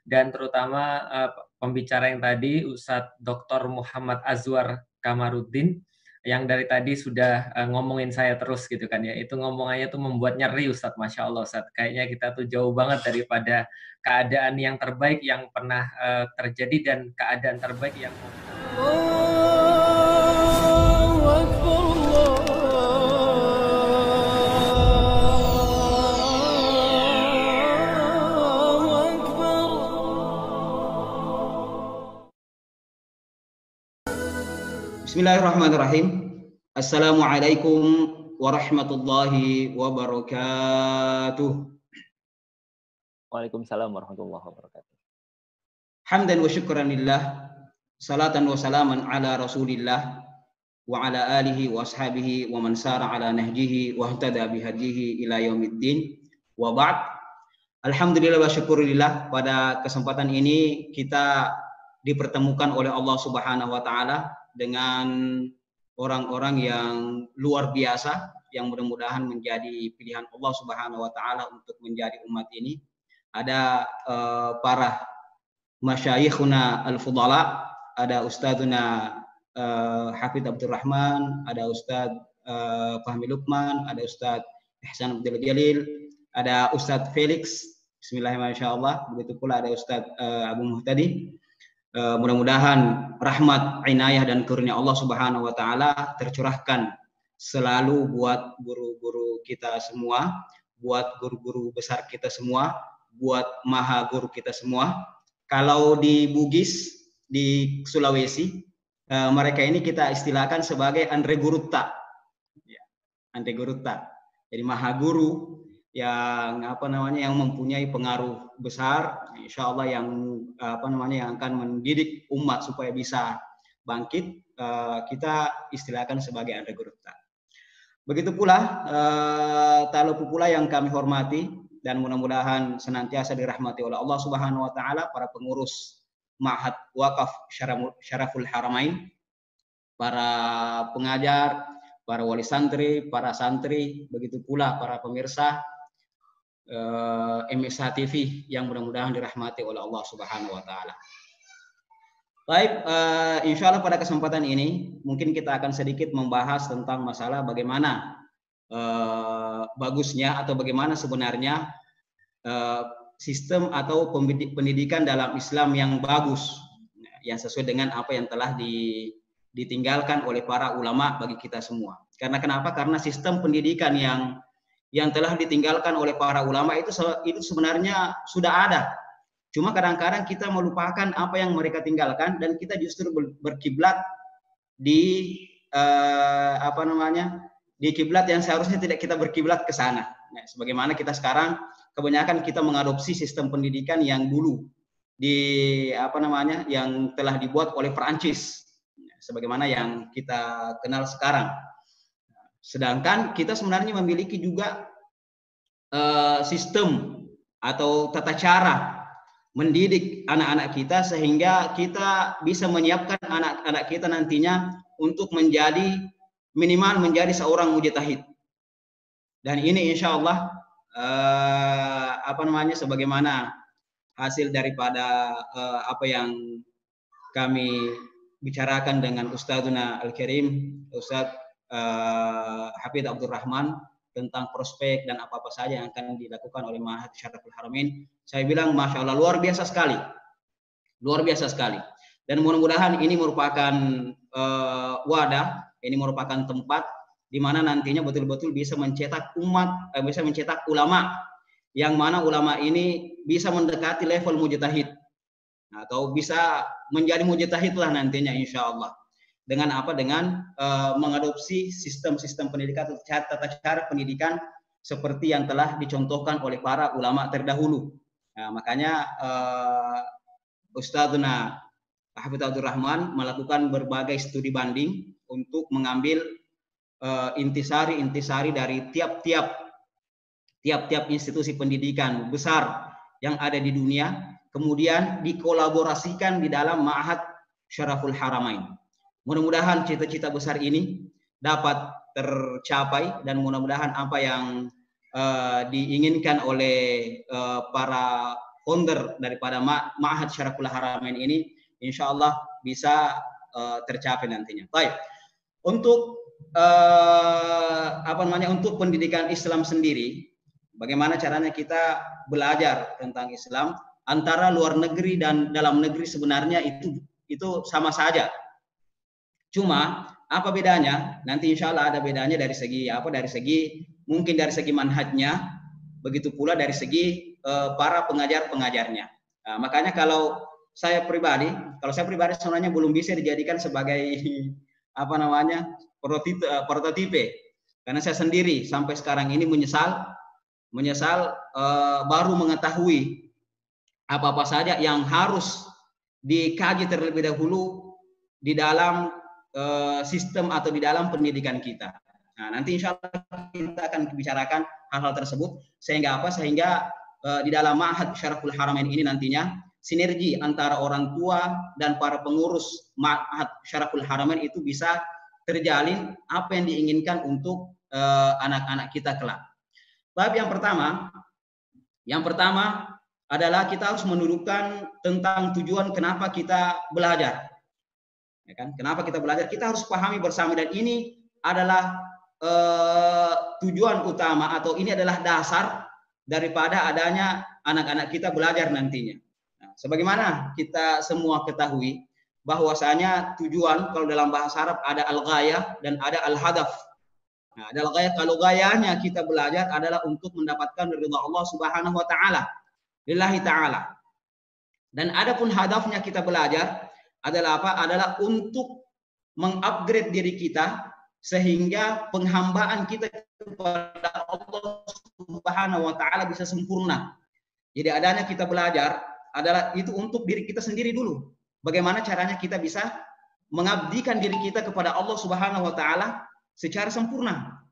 dan terutama pembicara yang tadi Ustadz Dr. Muhammad Azwar Kamaruddin yang dari tadi sudah ngomongin saya terus gitu kan ya. Itu ngomongannya tuh membuat nyeri Ustadz, Masya Allah Ustadz. Kayaknya kita tuh jauh banget daripada keadaan yang terbaik yang pernah terjadi dan keadaan terbaik yang Bismillahirrahmanirrahim. Assalamualaikum warahmatullahi wabarakatuh. Waalaikumsalam warahmatullahi wabarakatuh. Hamdan wa syukran lillah, salatan wa salaman ala rasulillah, wa ala alihi wa ashabihi wa man sara ala nahjihi wa ihtada bihadihi ila yaumiddin. Wa ba'd. Alhamdulillah wa syukurillah, pada kesempatan ini kita dipertemukan oleh Allah Subhanahu wa taala dengan orang-orang yang luar biasa yang mudah-mudahan menjadi pilihan Allah Subhanahu wa taala untuk menjadi umat ini. Ada para masyayikhuna al-fudala, ada ustadzuna Hafidz Abdurrahman, ada Ustadz Fahmi Lukman, ada Ustadz Ihsan Abdul Jalil, ada Ustadz Felix, bismillahirrahmanirrahim, begitu pula ada Ustadz Abu Muhtadi. Mudah-mudahan rahmat, inayah dan karunia Allah Subhanahu wa taala tercurahkan selalu buat guru-guru kita semua, buat guru-guru besar kita semua, buat maha guru kita semua. Kalau di Bugis, di Sulawesi, mereka ini kita istilahkan sebagai Andre Gurutta. Ya, Andre Gurutta. Jadi maha guru yang yang mempunyai pengaruh besar, insya Allah yang yang akan mendidik umat supaya bisa bangkit, kita istilahkan sebagai Andre Gurutta. Begitu pula talupu pula yang kami hormati dan mudah-mudahan senantiasa dirahmati oleh Allah Subhanahu wa taala, para pengurus Ma'had Wakaf Syaraful Haramain, para pengajar, para wali santri, para santri, begitu pula para pemirsa MSH TV yang mudah-mudahan dirahmati oleh Allah Subhanahu wa taala. Baik, insya Allah pada kesempatan ini mungkin kita akan sedikit membahas tentang masalah bagaimana bagusnya atau bagaimana sebenarnya sistem atau pendidikan dalam Islam yang bagus, yang sesuai dengan apa yang telah ditinggalkan oleh para ulama bagi kita semua. Karena kenapa? Karena sistem pendidikan yang telah ditinggalkan oleh para ulama itu sebenarnya sudah ada. Cuma kadang-kadang kita melupakan apa yang mereka tinggalkan dan kita justru berkiblat di di kiblat yang seharusnya tidak kita berkiblat ke sana. Nah, sebagaimana kita sekarang kebanyakan kita mengadopsi sistem pendidikan yang dulu yang telah dibuat oleh Perancis, sebagaimana yang kita kenal sekarang. Sedangkan kita sebenarnya memiliki juga sistem atau tata cara mendidik anak-anak kita sehingga kita bisa menyiapkan anak-anak kita nantinya untuk minimal menjadi seorang mujtahid. Dan ini insya Allah sebagaimana hasil daripada apa yang kami bicarakan dengan Ustadzuna Al-Karim, Ustadz Hafidz Abdurrahman, tentang prospek dan apa-apa saja yang akan dilakukan oleh Ma'had Syaraful Haramain. Saya bilang Masya Allah, luar biasa sekali. Luar biasa sekali. Dan mudah-mudahan ini merupakan wadah, ini merupakan tempat di mana nantinya betul-betul bisa mencetak umat, bisa mencetak ulama, yang mana ulama ini bisa mendekati level mujtahid, atau bisa menjadi mujtahid lah nantinya insya Allah. Dengan apa? Dengan mengadopsi sistem-sistem pendidikan, tata cara pendidikan seperti yang telah dicontohkan oleh para ulama terdahulu. Nah, makanya Ustadzuna Hafidz Abdurrahman melakukan berbagai studi banding untuk mengambil intisari dari tiap-tiap institusi pendidikan besar yang ada di dunia, kemudian dikolaborasikan di dalam Ma'had Syaraful Haramain. Mudah-mudahan cita-cita besar ini dapat tercapai dan mudah-mudahan apa yang diinginkan oleh para founder daripada Ma'had Syaraful Haramain ini, insya Allah bisa tercapai nantinya. Baik, untuk untuk pendidikan Islam sendiri, bagaimana caranya kita belajar tentang Islam antara luar negeri dan dalam negeri, sebenarnya itu sama saja. Cuma apa bedanya? Nanti insya Allah ada bedanya dari segi mungkin dari segi manhajnya, begitu pula dari segi para pengajarnya. Nah, makanya kalau saya pribadi sebenarnya belum bisa dijadikan sebagai prototipe, karena saya sendiri sampai sekarang ini menyesal baru mengetahui apa-apa saja yang harus dikaji terlebih dahulu di dalam sistem atau di dalam pendidikan kita. Nah, nanti insya Allah kita akan bicarakan hal-hal tersebut, sehingga di dalam Ma'had Syaraful Haramain ini nantinya sinergi antara orang tua dan para pengurus Ma'had Syaraful Haramain itu bisa terjalin apa yang diinginkan untuk anak-anak kita kelak. Bab yang pertama adalah kita harus mendudukkan tentang tujuan kenapa kita belajar. Ya kan? Kenapa kita belajar? Kita harus pahami bersama, dan ini adalah tujuan utama, atau ini adalah dasar daripada adanya anak-anak kita belajar nantinya. Nah, sebagaimana kita semua ketahui bahwasanya tujuan kalau dalam bahasa Arab ada al-ghayah dan ada al-hadaf. Nah, ada al-ghayah, kalau gayanya kita belajar adalah untuk mendapatkan ridha Allah Subhanahu wa taala, lillahi taala. Dan adapun hadafnya kita belajar adalah apa? Adalah untuk mengupgrade diri kita sehingga penghambaan kita kepada Allah Subhanahu wa taala bisa sempurna. Jadi adanya kita belajar adalah itu untuk diri kita sendiri dulu. Bagaimana caranya kita bisa mengabdikan diri kita kepada Allah Subhanahu wa taala secara sempurna.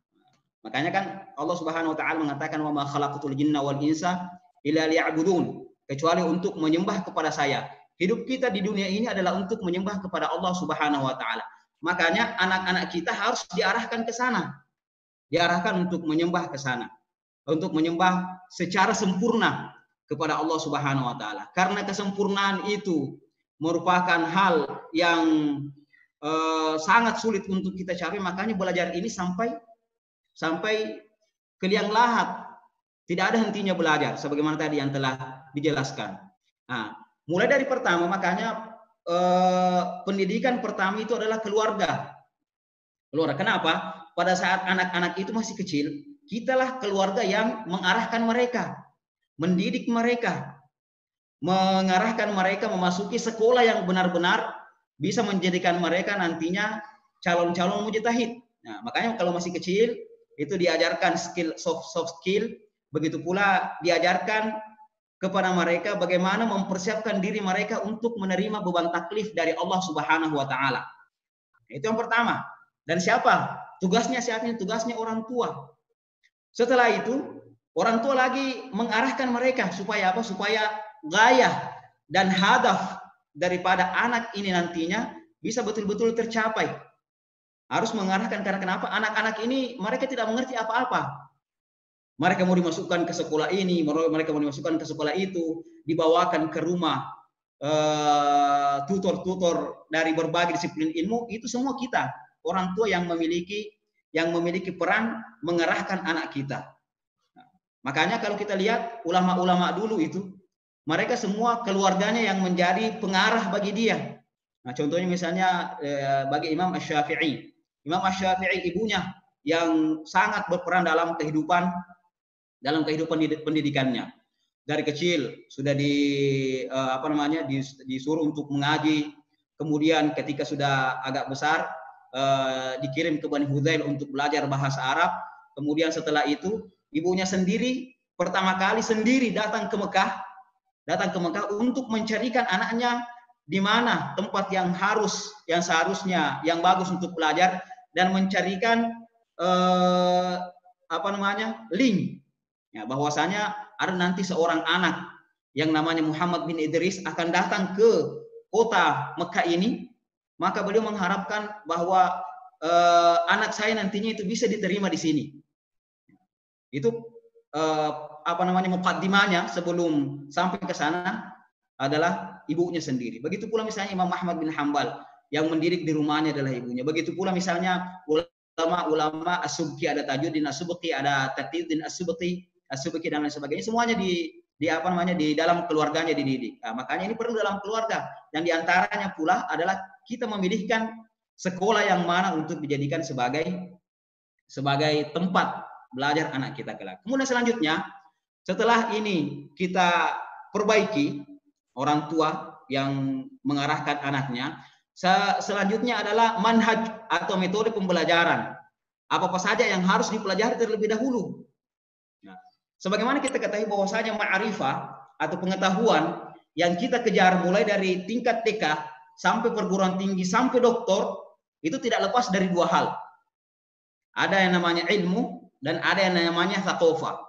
Makanya kan Allah Subhanahu wa taala mengatakan, wa ma khalaqatul jinna wal insa illa liya'budun, kecuali untuk menyembah kepada saya. Hidup kita di dunia ini adalah untuk menyembah kepada Allah Subhanahu wa taala. Makanya anak-anak kita harus diarahkan ke sana. Diarahkan untuk menyembah ke sana. Untuk menyembah secara sempurna kepada Allah Subhanahu wa taala. Karena kesempurnaan itu merupakan hal yang sangat sulit untuk kita capai, makanya belajar ini sampai ke liang lahat. Tidak ada hentinya belajar, sebagaimana tadi yang telah dijelaskan. Nah, mulai dari pertama, makanya pendidikan pertama itu adalah keluarga. Kenapa? Pada saat anak-anak itu masih kecil, kitalah keluarga yang mengarahkan mereka, mendidik mereka, mengarahkan mereka memasuki sekolah yang benar-benar bisa menjadikan mereka nantinya calon-calon mujtahid. Nah, makanya kalau masih kecil itu diajarkan skill soft skill, begitu pula diajarkan kepada mereka bagaimana mempersiapkan diri mereka untuk menerima beban taklif dari Allah Subhanahu wa taala. Itu yang pertama. Dan siapa? Tugasnya orang tua. Setelah itu, orang tua lagi mengarahkan mereka supaya apa? Supaya gayah dan hadaf daripada anak ini nantinya bisa betul-betul tercapai. Harus mengarahkan, karena kenapa? Anak-anak ini mereka tidak mengerti apa-apa. Mereka mau dimasukkan ke sekolah ini, mereka mau dimasukkan ke sekolah itu, dibawakan ke rumah tutor-tutor dari berbagai disiplin ilmu, itu semua kita, orang tua yang memiliki peran mengarahkan anak kita. Nah, makanya kalau kita lihat ulama-ulama dulu itu, mereka semua keluarganya yang menjadi pengarah bagi dia. Nah, contohnya misalnya bagi Imam Asy-Syafi'i. Imam Asy-Syafi'i ibunya yang sangat berperan dalam kehidupan pendidikannya. Dari kecil sudah disuruh untuk mengaji. Kemudian ketika sudah agak besar dikirim ke Bani Hudzail untuk belajar bahasa Arab. Kemudian setelah itu ibunya sendiri pertama kali sendiri datang ke Mekah untuk mencarikan anaknya di mana tempat yang seharusnya yang bagus untuk belajar, dan mencarikan link ya, bahwasanya ada nanti seorang anak yang namanya Muhammad bin Idris akan datang ke kota Mekah ini, maka beliau mengharapkan bahwa anak saya nantinya itu bisa diterima di sini. Itu apa namanya, mukaddimahnya sebelum sampai ke sana adalah ibunya sendiri. Begitu pula misalnya Imam Ahmad bin Hambal, yang mendidik di rumahnya adalah ibunya. Begitu pula misalnya ulama-ulama As-Subki, ada Tajuddin As-Subki, ada Taqiyuddin As-Subki, dan lain sebagainya. Semuanya di apa namanya, di dalam keluarganya dididik. Nah, makanya ini perlu dalam keluarga. Dan diantaranya pula adalah kita memilihkan sekolah yang mana untuk dijadikan sebagai tempat belajar anak kita kelak. Kemudian selanjutnya, setelah ini kita perbaiki orang tua yang mengarahkan anaknya, selanjutnya adalah manhaj atau metode pembelajaran. Apa-apa saja yang harus dipelajari terlebih dahulu. Nah, sebagaimana kita ketahui bahwasanya ma'rifah atau pengetahuan yang kita kejar mulai dari tingkat TK sampai perguruan tinggi sampai doktor, itu tidak lepas dari dua hal. Ada yang namanya ilmu dan ada yang namanya thaqafah.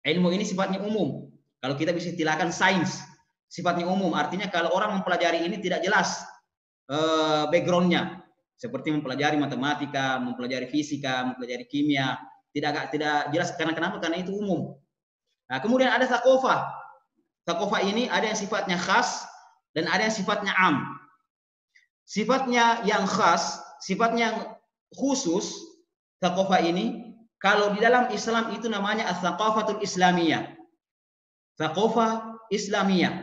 Ilmu ini sifatnya umum. Kalau kita bisa istilahkan sains, sifatnya umum. Artinya kalau orang mempelajari ini tidak jelas backgroundnya, seperti mempelajari matematika, mempelajari fisika, mempelajari kimia, tidak jelas. Karena kenapa? Karena itu umum. Nah, kemudian ada thaqafah. Thaqafah ini ada yang sifatnya khas dan ada yang sifatnya am. Sifatnya yang khas, sifatnya yang khusus, thaqafah ini, kalau di dalam Islam itu namanya as-thaqafatul islamiyah. Thaqafah islamiyah.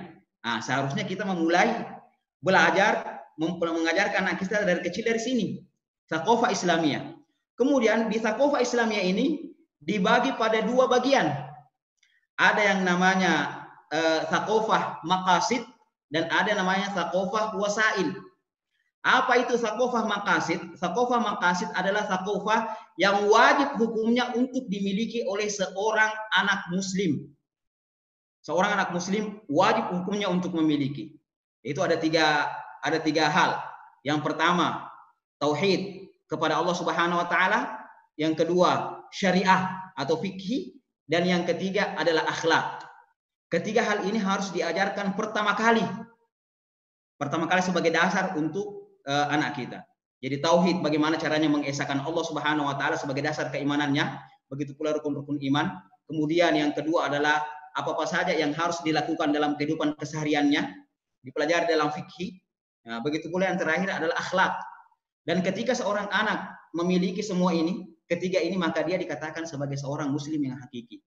Nah, seharusnya kita memulai belajar, mengajarkan anak kita dari kecil dari sini. Thaqafah islamiyah. Kemudian di thaqafah islamiyah ini dibagi pada dua bagian. Ada yang namanya thaqafah maqasid dan ada namanya thaqafah wasail. Apa itu thaqafah maqasid? Thaqafah maqasid adalah thaqafah yang wajib hukumnya untuk dimiliki oleh seorang anak muslim. Seorang anak muslim wajib hukumnya untuk memiliki. Itu ada tiga hal. Yang pertama, tauhid kepada Allah Subhanahu wa taala, yang kedua, syariah atau fikih, dan yang ketiga adalah akhlak. Ketiga hal ini harus diajarkan pertama kali sebagai dasar untuk anak kita. Jadi tauhid, bagaimana caranya mengesahkan Allah Subhanahu wa taala sebagai dasar keimanannya, begitu pula rukun-rukun iman. Kemudian yang kedua adalah apa-apa saja yang harus dilakukan dalam kehidupan kesehariannya, dipelajari dalam fikih. Nah, begitu pula yang terakhir adalah akhlak. Dan ketika seorang anak memiliki semua ini, ketiga ini, maka dia dikatakan sebagai seorang muslim yang hakiki.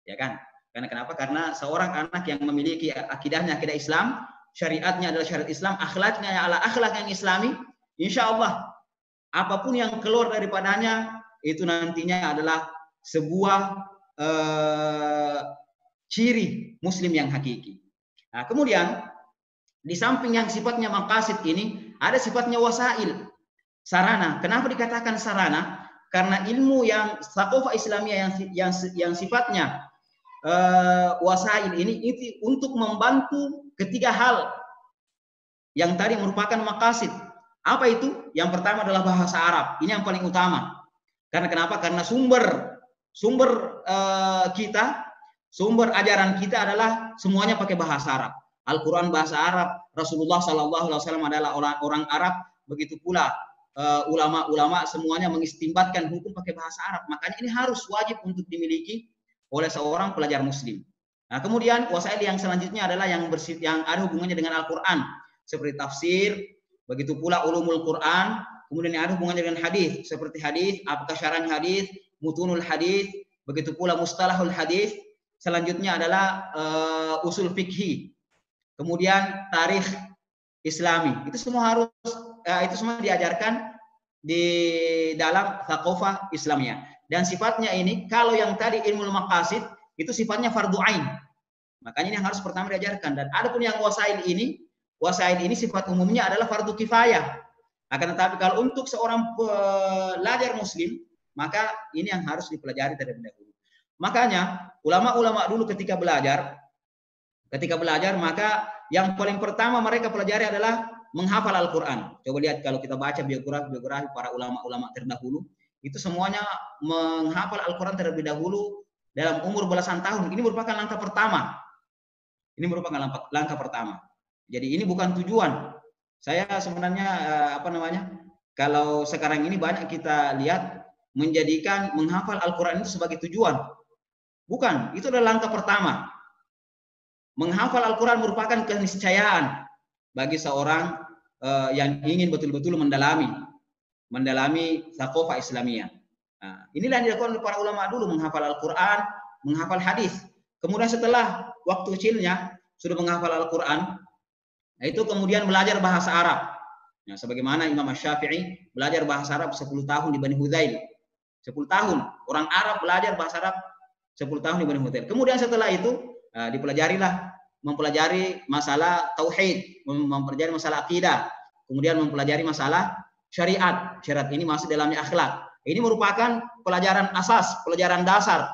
Ya kan? Karena kenapa? Karena seorang anak yang memiliki akidahnya akidah Islam, syariatnya adalah syariat Islam, akhlaknya adalah akhlak yang Islami, insya Allah apapun yang keluar daripadanya itu nantinya adalah sebuah ciri muslim yang hakiki. Nah, kemudian di samping yang sifatnya maqasid ini ada sifatnya wasail, sarana. Kenapa dikatakan sarana? Karena ilmu yang thaqafah Islamiyah yang sifatnya wasail ini itu untuk membantu ketiga hal yang tadi merupakan maqasid. Apa itu? Yang pertama adalah bahasa Arab. Ini yang paling utama. Karena kenapa? Karena sumber ajaran kita adalah semuanya pakai bahasa Arab. Al-Quran bahasa Arab, Rasulullah SAW adalah orang Arab, begitu pula ulama-ulama semuanya mengistimbatkan hukum pakai bahasa Arab. Makanya ini harus wajib untuk dimiliki oleh seorang pelajar muslim. Nah, kemudian wasail yang selanjutnya adalah yang ada hubungannya dengan Al-Quran, seperti tafsir, begitu pula ulumul Quran, kemudian yang ada hubungannya dengan hadis, seperti hadis, apakah syarah hadis, mutunul hadis, begitu pula mustalahul hadis. Selanjutnya adalah usul fikih, kemudian tarikh Islami. Itu semua diajarkan di dalam thaqafah Islamiyah. Dan sifatnya ini, kalau yang tadi ilmu maqasid itu sifatnya fardu ain. Makanya ini yang harus pertama diajarkan. Dan adapun yang wasail ini sifat umumnya adalah fardu kifayah. Akan tetapi kalau untuk seorang pelajar muslim, maka ini yang harus dipelajari terlebih dahulu. Makanya ulama-ulama dulu ketika belajar, maka yang paling pertama mereka pelajari adalah menghafal Al-Quran. Coba lihat kalau kita baca biografi para ulama-ulama terdahulu, itu semuanya menghafal Al-Quran terlebih dahulu dalam umur belasan tahun. Ini merupakan langkah pertama. Jadi ini bukan tujuan. Saya sebenarnya kalau sekarang ini banyak kita lihat menjadikan menghafal Al-Quran itu sebagai tujuan. Bukan, itu adalah langkah pertama. Menghafal Al-Quran merupakan keniscayaan bagi seorang yang ingin betul-betul mendalami thaqafah Islamiyah. Nah, inilah yang dilakukan oleh para ulama dulu, menghafal Al-Quran, menghafal hadis. Kemudian setelah waktu kecilnya sudah menghafal Al-Quran, itu kemudian belajar bahasa Arab. Nah, sebagaimana Imam Syafi'i belajar bahasa Arab 10 tahun di Bani Hudzail. 10 tahun. Orang Arab belajar bahasa Arab 10 tahun di Bani Hudzail. Kemudian setelah itu mempelajari masalah tauhid, mempelajari masalah akidah, kemudian mempelajari masalah syariat. Syariat ini masuk dalamnya akhlak. Ini merupakan pelajaran asas, pelajaran dasar.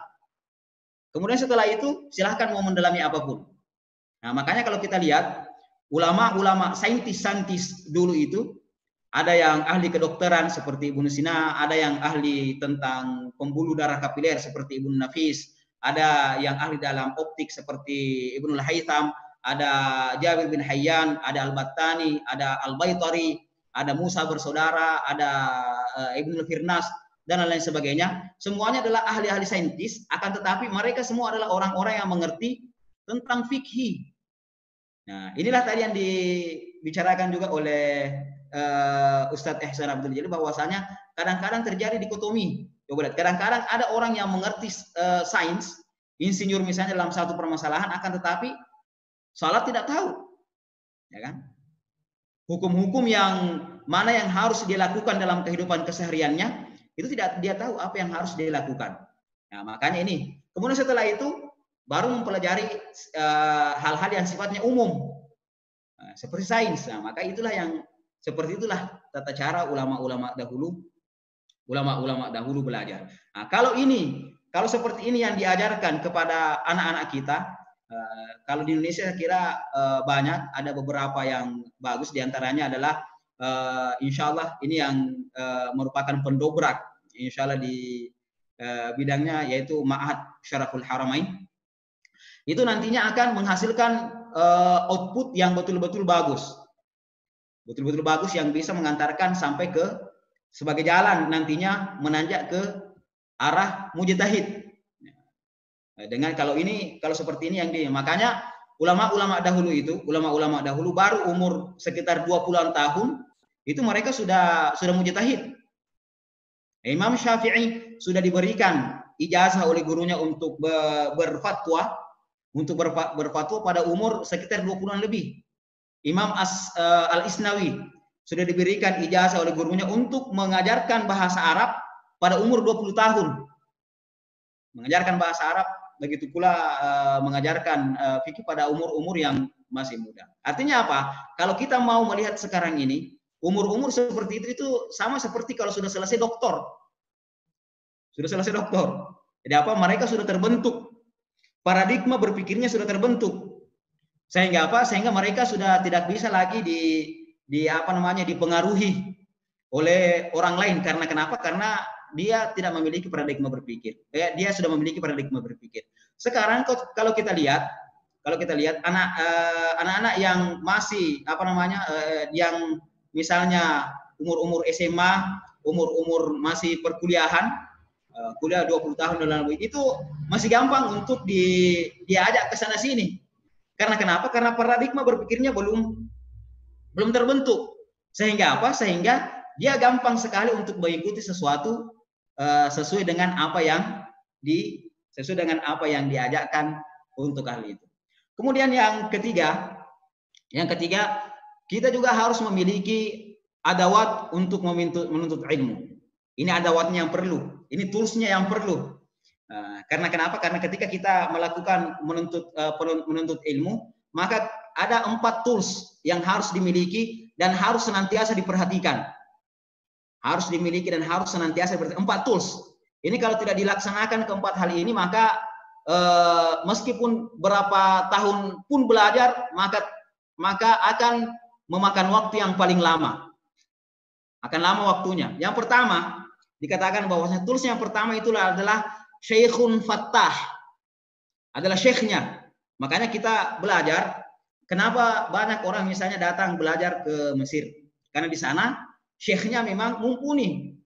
Kemudian setelah itu silahkan mau mendalami apapun. Nah, makanya kalau kita lihat ulama-ulama saintis dulu itu, ada yang ahli kedokteran seperti Ibnu Sina, ada yang ahli tentang pembuluh darah kapiler seperti Ibnu Nafis, ada yang ahli dalam optik seperti Ibnu Haytham, ada Jabir bin Hayyan, ada Al-Battani, ada Al-Baitari, ada Musa bersaudara, ada Ibnu Firnas, dan lain sebagainya. Semuanya adalah ahli-ahli saintis, akan tetapi mereka semua adalah orang-orang yang mengerti tentang fikih. Nah, inilah tadi yang dibicarakan juga oleh Ustadz Ihsan Abdul Jalil, bahwasanya kadang-kadang terjadi dikotomi. Coba lihat, kadang-kadang ada orang yang mengerti sains, insinyur misalnya dalam satu permasalahan, akan tetapi salat tidak tahu, ya kan? Hukum-hukum yang mana yang harus dia lakukan dalam kehidupan kesehariannya, itu tidak dia tahu apa yang harus dia lakukan. Nah, makanya ini. Kemudian setelah itu baru mempelajari hal-hal yang sifatnya umum, seperti sains. Nah, maka itulah yang seperti itulah tata cara ulama-ulama dahulu belajar. Nah, kalau seperti ini yang diajarkan kepada anak-anak kita, kalau di Indonesia saya kira banyak, ada beberapa yang bagus, diantaranya adalah insya Allah ini yang merupakan pendobrak insya Allah di bidangnya, yaitu Ma'had Syaraful Haramain. Itu nantinya akan menghasilkan output yang betul-betul bagus. Betul-betul bagus yang bisa mengantarkan sampai ke sebagai jalan nantinya menanjak ke arah mujtahid. Dengan kalau seperti ini yang makanya ulama-ulama dahulu baru umur sekitar 20-an tahun itu mereka sudah mujtahid. Imam Syafi'i sudah diberikan ijazah oleh gurunya untuk berfatwa pada umur sekitar 20-an lebih. Imam Al-Isnawi sudah diberikan ijazah oleh gurunya untuk mengajarkan bahasa Arab pada umur 20 tahun. Mengajarkan bahasa Arab, begitu pula mengajarkan fikih pada umur-umur yang masih muda. Artinya apa? Kalau kita mau melihat sekarang ini, umur-umur seperti itu sama seperti kalau sudah selesai doktor. Sudah selesai doktor. Jadi apa? Mereka sudah terbentuk. Paradigma berpikirnya sudah terbentuk. Sehingga apa? Sehingga mereka sudah tidak bisa lagi dipengaruhi oleh orang lain. Karena kenapa? Karena dia tidak memiliki paradigma berpikir. Dia sudah memiliki paradigma berpikir. Sekarang kalau kita lihat anak-anak yang masih yang misalnya umur-umur SMA, umur-umur masih perkuliahan, kuliah 20 tahun dan lebih, itu masih gampang untuk diajak ke sana sini. Karena kenapa? Karena paradigma berpikirnya belum terbentuk. Sehingga apa? Sehingga dia gampang sekali untuk mengikuti sesuatu sesuai dengan apa yang diajarkan untuk ahli itu. Kemudian yang ketiga, kita juga harus memiliki adawat untuk menuntut ilmu. Ini adawatnya yang perlu, ini toolsnya yang perlu. Karena kenapa? Karena ketika kita melakukan menuntut ilmu, maka ada 4 tools yang harus dimiliki dan harus senantiasa diperhatikan. Harus dimiliki dan harus senantiasa diperhatikan. 4 tools. Ini kalau tidak dilaksanakan keempat hal ini, maka meskipun berapa tahun pun belajar, maka akan memakan waktu yang paling lama. Akan lama waktunya. Yang pertama, dikatakan bahwasanya tools yang pertama itulah adalah Syekhun Fattah. Adalah syekhnya. Makanya kita belajar, kenapa banyak orang misalnya datang belajar ke Mesir? Karena di sana syekhnya memang mumpuni.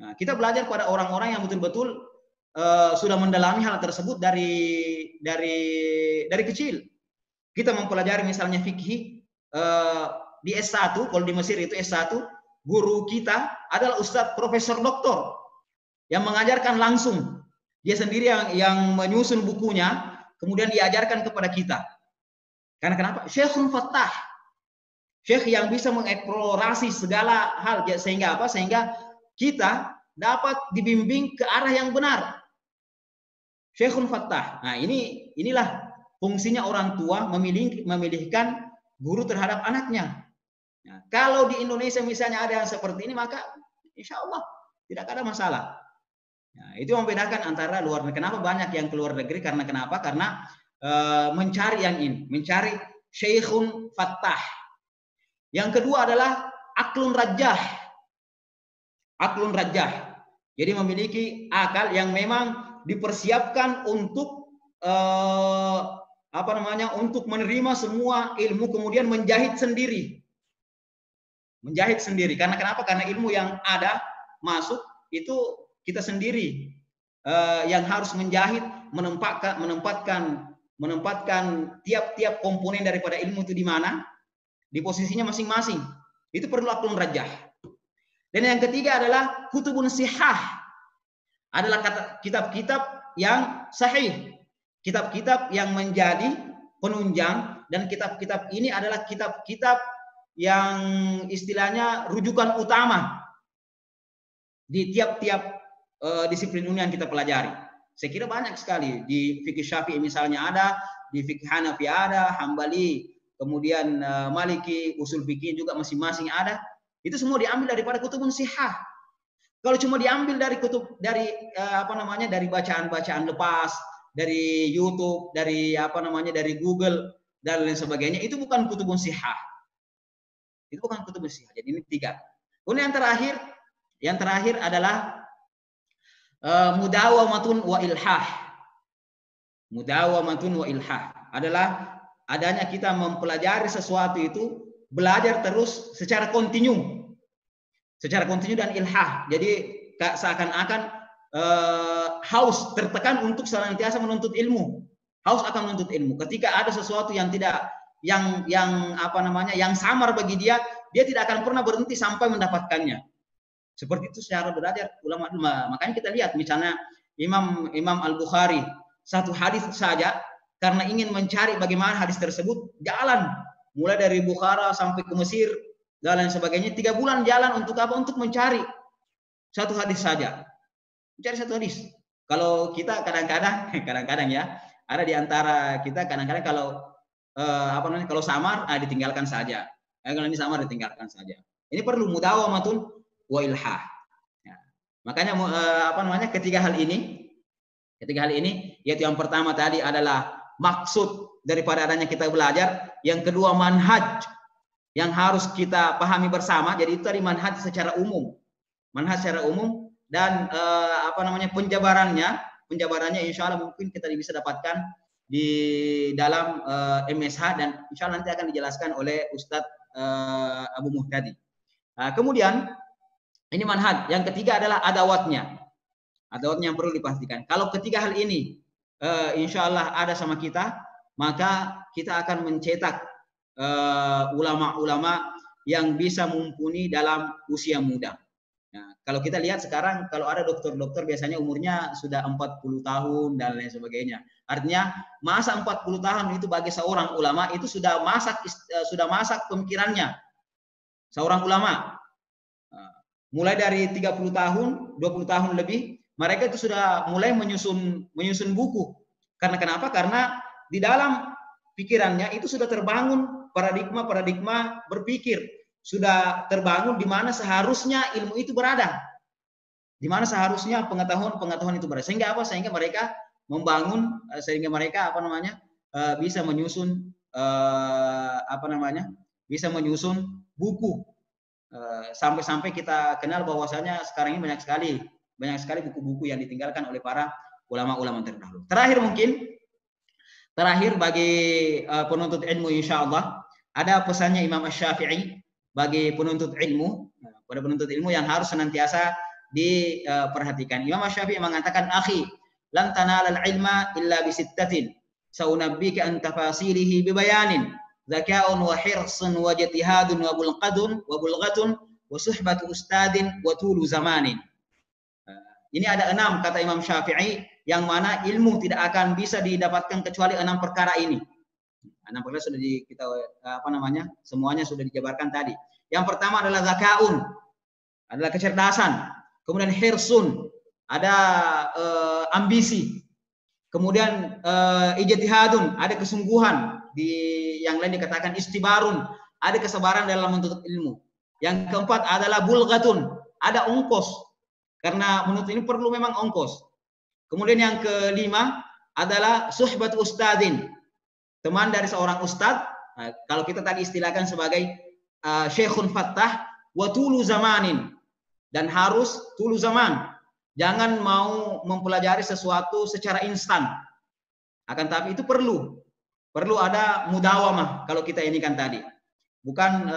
Nah, kita belajar pada orang-orang yang betul-betul sudah mendalami hal tersebut dari kecil. Kita mempelajari misalnya fikih di S1, kalau di Mesir itu S1, guru kita adalah Ustadz Profesor Doktor yang mengajarkan langsung. Dia sendiri yang menyusun bukunya, kemudian diajarkan kepada kita. Karena kenapa? Syekhun Fattah. Syekh yang bisa mengeksplorasi segala hal, sehingga apa? Sehingga kita dapat dibimbing ke arah yang benar. Syekhun Fattah. Nah, inilah fungsinya orang tua memilihkan guru terhadap anaknya. Nah, kalau di Indonesia misalnya ada yang seperti ini, maka insya Allah tidak ada masalah. Nah, itu membedakan antara luar negeri. Kenapa banyak yang keluar negeri? Karena kenapa? Karena mencari yang ini, mencari Syekhun Fattah. Yang kedua adalah aklun rajah. Aklun rajah. Jadi memiliki akal yang memang dipersiapkan untuk untuk menerima semua ilmu, kemudian menjahit sendiri. Menjahit sendiri. Karena kenapa? Karena ilmu yang ada masuk itu kita sendiri yang harus menjahit, menempatkan tiap-tiap komponen daripada ilmu itu di mana, di posisinya masing-masing. Itu perlu aklun rajah. Dan yang ketiga adalah kutubun sihah. Adalah kitab-kitab yang sahih. Kitab-kitab yang menjadi penunjang, dan kitab-kitab ini adalah kitab-kitab yang istilahnya rujukan utama di tiap-tiap disiplin ilmu yang kita pelajari. Saya kira banyak sekali. Di fikih Syafi'i misalnya ada, di fikih Hanafi ada, Hambali, kemudian Maliki, usul fikih juga masing-masing ada. Itu semua diambil daripada kutubun sihah. Kalau cuma diambil dari dari bacaan-bacaan lepas, dari YouTube, dari dari Google dan lain sebagainya, itu bukan kutubun sihah. Itu bukan kutubun sihah. Jadi ini tiga. Kemudian yang terakhir adalah mudawamatun wa ilhah. Mudawamatun wa ilhah adalah adanya kita mempelajari sesuatu itu, belajar terus secara kontinu. Secara kontinu dan ilhah. Jadi seakan-akan haus, tertekan untuk senantiasa menuntut ilmu. Haus akan menuntut ilmu. Ketika ada sesuatu yang tidak yang samar bagi dia tidak akan pernah berhenti sampai mendapatkannya. Seperti itu secara belajar ulama. Makanya kita lihat misalnya Imam Al-Bukhari, satu hadis saja karena ingin mencari bagaimana hadis tersebut, jalan mulai dari Bukhara sampai ke Mesir dan lain sebagainya, 3 bulan jalan untuk apa? Untuk mencari satu hadis saja. Mencari satu hadis. Kalau kita kadang-kadang ya, ada di antara kita kadang-kadang kalau kalau samar ditinggalkan saja. Kalau ini samar ditinggalkan saja. Ini perlu mudawamatun wa ilhah. Ya. Makanya ketiga hal ini yaitu yang pertama tadi adalah maksud daripada adanya kita belajar, yang kedua manhaj yang harus kita pahami bersama. Jadi itu tadi manhaj secara umum. Manhaj secara umum dan penjabarannya insya Allah mungkin kita bisa dapatkan di dalam MSH, dan insya Allah nanti akan dijelaskan oleh Ustadz Abu Muhtadi. Kemudian ini manhaj. Yang ketiga adalah adawatnya. Adawatnya yang perlu dipastikan. Kalau ketiga hal ini insya Allah ada sama kita, maka kita akan mencetak ulama-ulama yang bisa mumpuni dalam usia muda. Nah, kalau kita lihat sekarang, kalau ada dokter-dokter biasanya umurnya sudah 40 tahun dan lain sebagainya. Artinya masa 40 tahun itu bagi seorang ulama itu sudah masak pemikirannya. Seorang ulama mulai dari 30 tahun, 20 tahun lebih, mereka itu sudah mulai menyusun buku. Karena kenapa? Karena di dalam pikirannya itu sudah terbangun paradigma berpikir, sudah terbangun di mana seharusnya ilmu itu berada, di mana seharusnya pengetahuan itu berada. Sehingga apa? Sehingga mereka membangun, sehingga mereka bisa menyusun bisa menyusun buku, sampai kita kenal bahwasanya sekarang ini banyak sekali buku-buku yang ditinggalkan oleh para ulama-ulama terdahulu. Terakhir bagi penuntut ilmu insya Allah, ada pesannya Imam Asy-Syafi'i bagi penuntut ilmu, pada penuntut ilmu yang harus senantiasa diperhatikan. Imam Asy-Syafi'i mengatakan, akhi, lan tanalal ilma illa bisittatin saunabbika an tafasilihi bibayanin zakaun wa hirsun wa jatihadun wa bulghatun wa suhbatu ustadin wa tulu zamanin. Ini ada 6 kata Imam Syafi'i, yang mana ilmu tidak akan bisa didapatkan kecuali 6 perkara ini. 6 perkara sudah kita semuanya sudah dijabarkan tadi. Yang pertama adalah zakaun, adalah kecerdasan. Kemudian hirsun, ada ambisi. Kemudian ijtihadun, ada kesungguhan. Yang lain dikatakan istibarun, ada kesabaran dalam menuntut ilmu. Yang keempat adalah bulghatun, ada ongkos. Karena menuntut ini perlu memang ongkos. Kemudian yang kelima adalah suhbat ustadin, teman dari seorang ustadz. Kalau kita tadi istilahkan sebagai syekhun fattah, wa tulu zamanin, dan harus tulu zaman. Jangan mau mempelajari sesuatu secara instan. Akan tapi itu perlu ada mudawamah. Kalau kita ini kan tadi bukan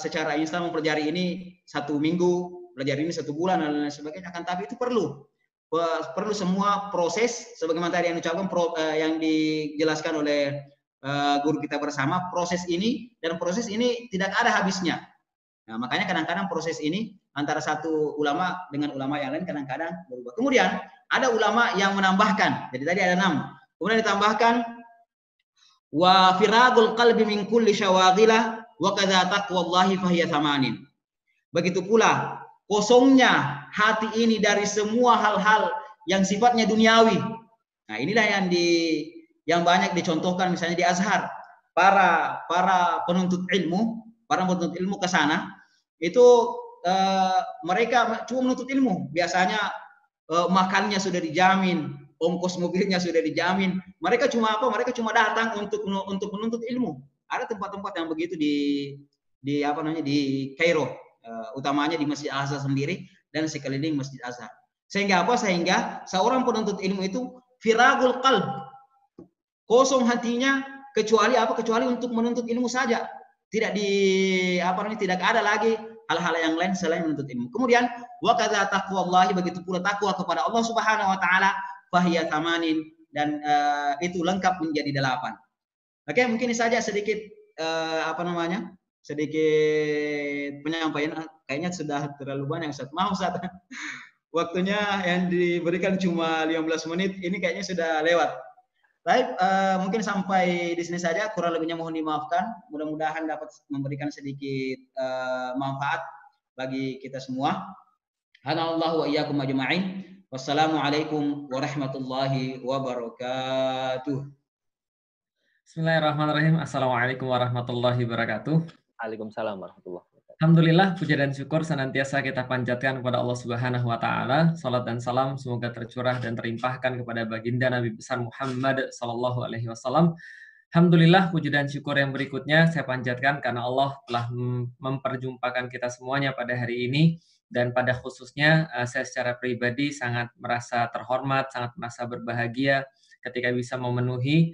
secara instan mempelajari ini 1 minggu, belajar ini 1 bulan dan lain sebagainya. Akan tapi itu perlu semua proses, sebagaimana tadi yang diucapkan yang dijelaskan oleh guru kita bersama. Proses ini tidak ada habisnya. Nah, makanya kadang-kadang proses ini antara satu ulama dengan ulama yang lain kadang-kadang berubah. Kemudian ada ulama yang menambahkan. Jadi tadi ada 6. Kemudian ditambahkan wa firagul qalbi min kulli syawaghilah wa kadza taqwallahi fahiya thamanin. Begitu pula kosongnya hati ini dari semua hal-hal yang sifatnya duniawi. Nah, inilah yang banyak dicontohkan misalnya di Azhar. Para penuntut ilmu ke sana itu mereka cuma menuntut ilmu. Biasanya makannya sudah dijamin, ongkos mobilnya sudah dijamin. Mereka cuma datang untuk menuntut ilmu. Ada tempat-tempat yang begitu di Kairo. Utamanya di Masjid Al-Azhar sendiri dan sekeliling Masjid Al-Azhar. Sehingga seorang penuntut ilmu itu firagul qalb, kosong hatinya, kecuali untuk menuntut ilmu saja. Tidak ada lagi hal-hal yang lain selain menuntut ilmu. Kemudian wa kadza taqwallahi, begitu pula takwa kepada Allah Subhanahu wa taala, fahiya thamanin, dan itu lengkap menjadi 8. Oke, mungkin ini saja sedikit sedikit penyampaian. Kayaknya sudah terlalu banyak, Ustaz. Maaf, Ustaz. Waktunya yang diberikan cuma 15 menit. Ini kayaknya sudah lewat. Baik, mungkin sampai di sini saja. Kurang lebihnya mohon dimaafkan. Mudah-mudahan dapat memberikan sedikit manfaat bagi kita semua. Hanallahu wa iyyakum ajma'in. Wassalamualaikum warahmatullahi wabarakatuh. Bismillahirrahmanirrahim. Assalamualaikum warahmatullahi wabarakatuh. Waalaikumsalam warahmatullahi wabarakatuh. Alhamdulillah, puja dan syukur senantiasa kita panjatkan kepada Allah Subhanahu wa taala. Salat dan salam semoga tercurah dan terlimpahkan kepada baginda Nabi besar Muhammad sallallahu alaihi wasallam. Alhamdulillah, puji dan syukur yang berikutnya saya panjatkan karena Allah telah memperjumpakan kita semuanya pada hari ini, dan pada khususnya saya secara pribadi sangat merasa terhormat, sangat merasa berbahagia ketika bisa memenuhi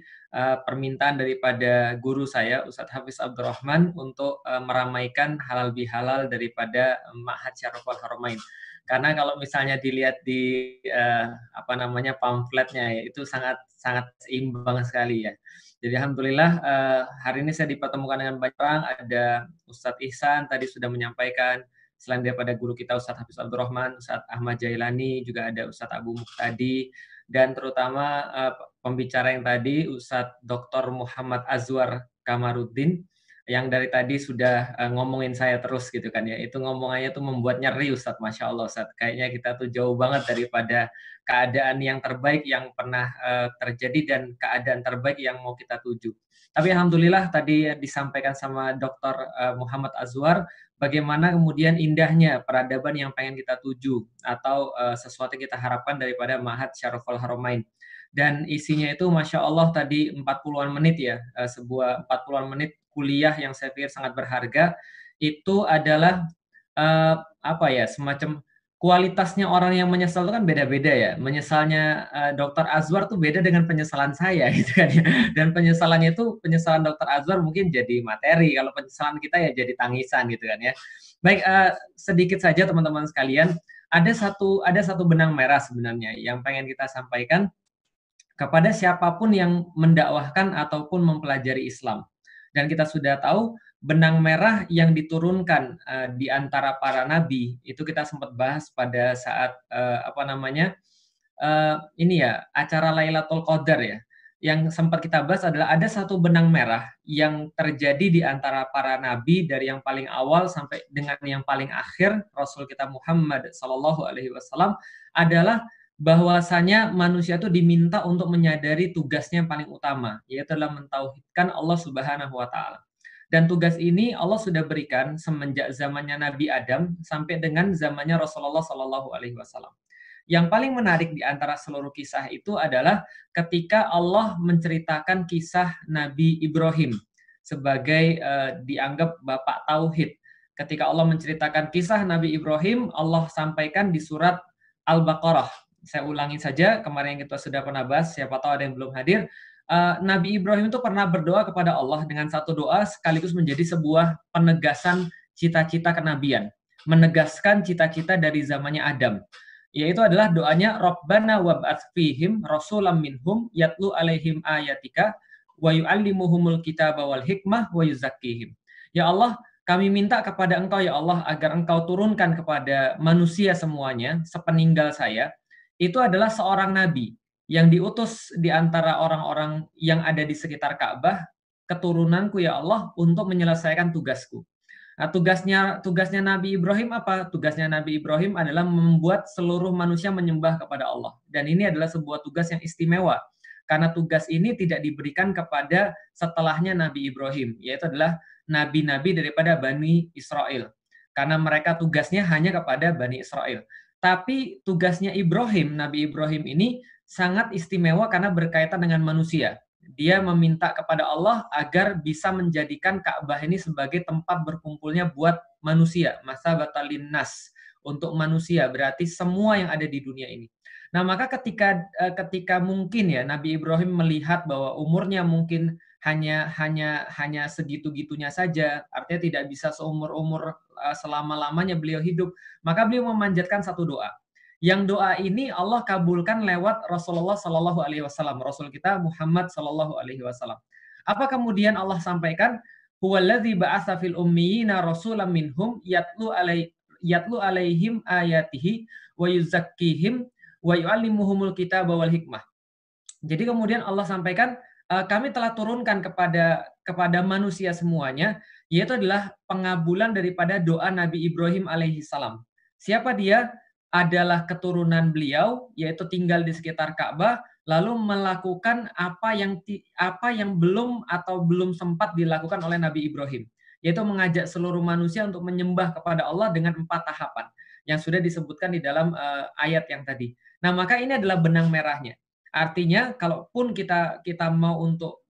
permintaan daripada guru saya, Ustadz Hafiz Abdurrahman, untuk meramaikan halal bihalal daripada Ma'had Syaraful Haramain. Karena kalau misalnya dilihat di pamfletnya, ya, itu sangat seimbang sekali ya. Jadi alhamdulillah hari ini saya dipertemukan dengan banyak orang. Ada Ustadz Ihsan tadi sudah menyampaikan, selain daripada guru kita Ustadz Hafiz Abdurrahman, Ustadz Ahmad Jailani, juga ada Ustadz Abu Muqtadi, dan terutama pembicara yang tadi Ustadz Dr. Muhammad Azwar Kamarudin, yang dari tadi sudah ngomongin saya terus gitu kan ya. Itu ngomongannya tuh membuat nyeri, Ustadz. Masya Allah, Ustadz. Kayaknya kita tuh jauh banget daripada keadaan yang terbaik yang pernah terjadi dan keadaan terbaik yang mau kita tuju. Tapi alhamdulillah tadi disampaikan sama Dr. Muhammad Azwar, bagaimana kemudian indahnya peradaban yang pengen kita tuju atau sesuatu yang kita harapkan daripada Ma'had Syaraful Haramain. Dan isinya itu Masya Allah tadi 40-an menit ya, sebuah 40-an menit kuliah yang saya pikir sangat berharga. Itu adalah semacam kualitasnya orang yang menyesal itu kan beda-beda ya. Menyesalnya Dr. Azwar tuh beda dengan penyesalan saya gitu kan ya. Dan penyesalannya itu, penyesalan Dr. Azwar mungkin jadi materi, kalau penyesalan kita ya jadi tangisan gitu kan ya. Baik, sedikit saja teman-teman sekalian, ada satu benang merah sebenarnya yang pengen kita sampaikan. kepada siapapun yang mendakwahkan ataupun mempelajari Islam. Dan kita sudah tahu benang merah yang diturunkan di antara para nabi itu kita sempat bahas pada saat ini ya acara Lailatul Qadar ya. Yang sempat kita bahas adalah ada satu benang merah yang terjadi di antara para nabi dari yang paling awal sampai dengan yang paling akhir Rasul kita Muhammad Sallallahu Alaihi Wasallam adalah bahwasanya manusia itu diminta untuk menyadari tugasnya yang paling utama, yaitu adalah mentauhidkan Allah Subhanahu Wa Taala. Dan tugas ini Allah sudah berikan semenjak zamannya Nabi Adam sampai dengan zamannya Rasulullah Sallallahu Alaihi Wasallam. Yang paling menarik di antara seluruh kisah itu adalah ketika Allah menceritakan kisah Nabi Ibrahim sebagai dianggap bapak tauhid. Ketika Allah menceritakan kisah Nabi Ibrahim, Allah sampaikan di surat Al-Baqarah. Saya ulangi saja, kemarin kita sudah pernah bahas, siapa tahu ada yang belum hadir. Nabi Ibrahim itu pernah berdoa kepada Allah dengan satu doa sekaligus menjadi sebuah penegasan cita-cita kenabian. Menegaskan cita-cita dari zamannya Adam. Yaitu adalah doanya Rabbana wab'ats fihim rasulam minhum yatlu alaihim ayatika wa yu'allimuhumul kitaba wal hikmah wa yuzakkihim. Ya Allah, kami minta kepada Engkau ya Allah agar Engkau turunkan kepada manusia semuanya sepeninggal saya itu adalah seorang nabi yang diutus di antara orang-orang yang ada di sekitar Ka'bah, keturunanku ya Allah untuk menyelesaikan tugasku. Nah, tugasnya Nabi Ibrahim apa? Tugasnya Nabi Ibrahim adalah membuat seluruh manusia menyembah kepada Allah. Dan ini adalah sebuah tugas yang istimewa. Karena tugas ini tidak diberikan kepada setelahnya Nabi Ibrahim, yaitu adalah nabi-nabi daripada Bani Israel. Karena mereka tugasnya hanya kepada Bani Israel. Tapi tugasnya Ibrahim, Nabi Ibrahim ini sangat istimewa karena berkaitan dengan manusia. Dia meminta kepada Allah agar bisa menjadikan Ka'bah ini sebagai tempat berkumpulnya buat manusia, masabatan linnas, untuk manusia, berarti semua yang ada di dunia ini. Nah, maka ketika mungkin ya Nabi Ibrahim melihat bahwa umurnya mungkin hanya segitu-gitunya saja, artinya tidak bisa seumur-umur selama-lamanya beliau hidup, maka beliau memanjatkan satu doa. Yang doa ini Allah kabulkan lewat Rasulullah Sallallahu Alaihi Wasallam, Rasul kita Muhammad Sallallahu Alaihi Wasallam. Apa kemudian Allah sampaikan? Huwallazi ba'atsa fil ummiyina rasulam minhum yatlu alaihim ayatihi wa yuzakkihim wa yu'allimuhumul kitaba wal hikmah. Jadi kemudian Allah sampaikan, kami telah turunkan kepada manusia semuanya, yaitu adalah pengabulan daripada doa Nabi Ibrahim alaihi salam. Siapa dia? Adalah keturunan beliau, yaitu tinggal di sekitar Ka'bah, lalu melakukan apa yang belum sempat dilakukan oleh Nabi Ibrahim, yaitu mengajak seluruh manusia untuk menyembah kepada Allah dengan 4 tahapan yang sudah disebutkan di dalam ayat yang tadi. Nah, maka ini adalah benang merahnya. Artinya, kalaupun kita mau untuk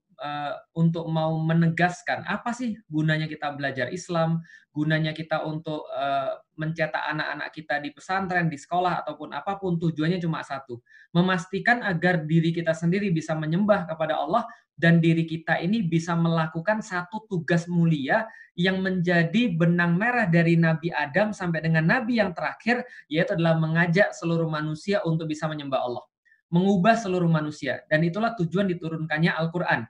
mau menegaskan apa sih gunanya kita belajar Islam, gunanya kita untuk mencetak anak-anak kita di pesantren, di sekolah, ataupun apapun, tujuannya cuma satu, memastikan agar diri kita sendiri bisa menyembah kepada Allah dan diri kita ini bisa melakukan satu tugas mulia yang menjadi benang merah dari Nabi Adam sampai dengan Nabi yang terakhir, yaitu adalah mengajak seluruh manusia untuk bisa menyembah Allah, mengubah seluruh manusia. Dan itulah tujuan diturunkannya Al-Quran.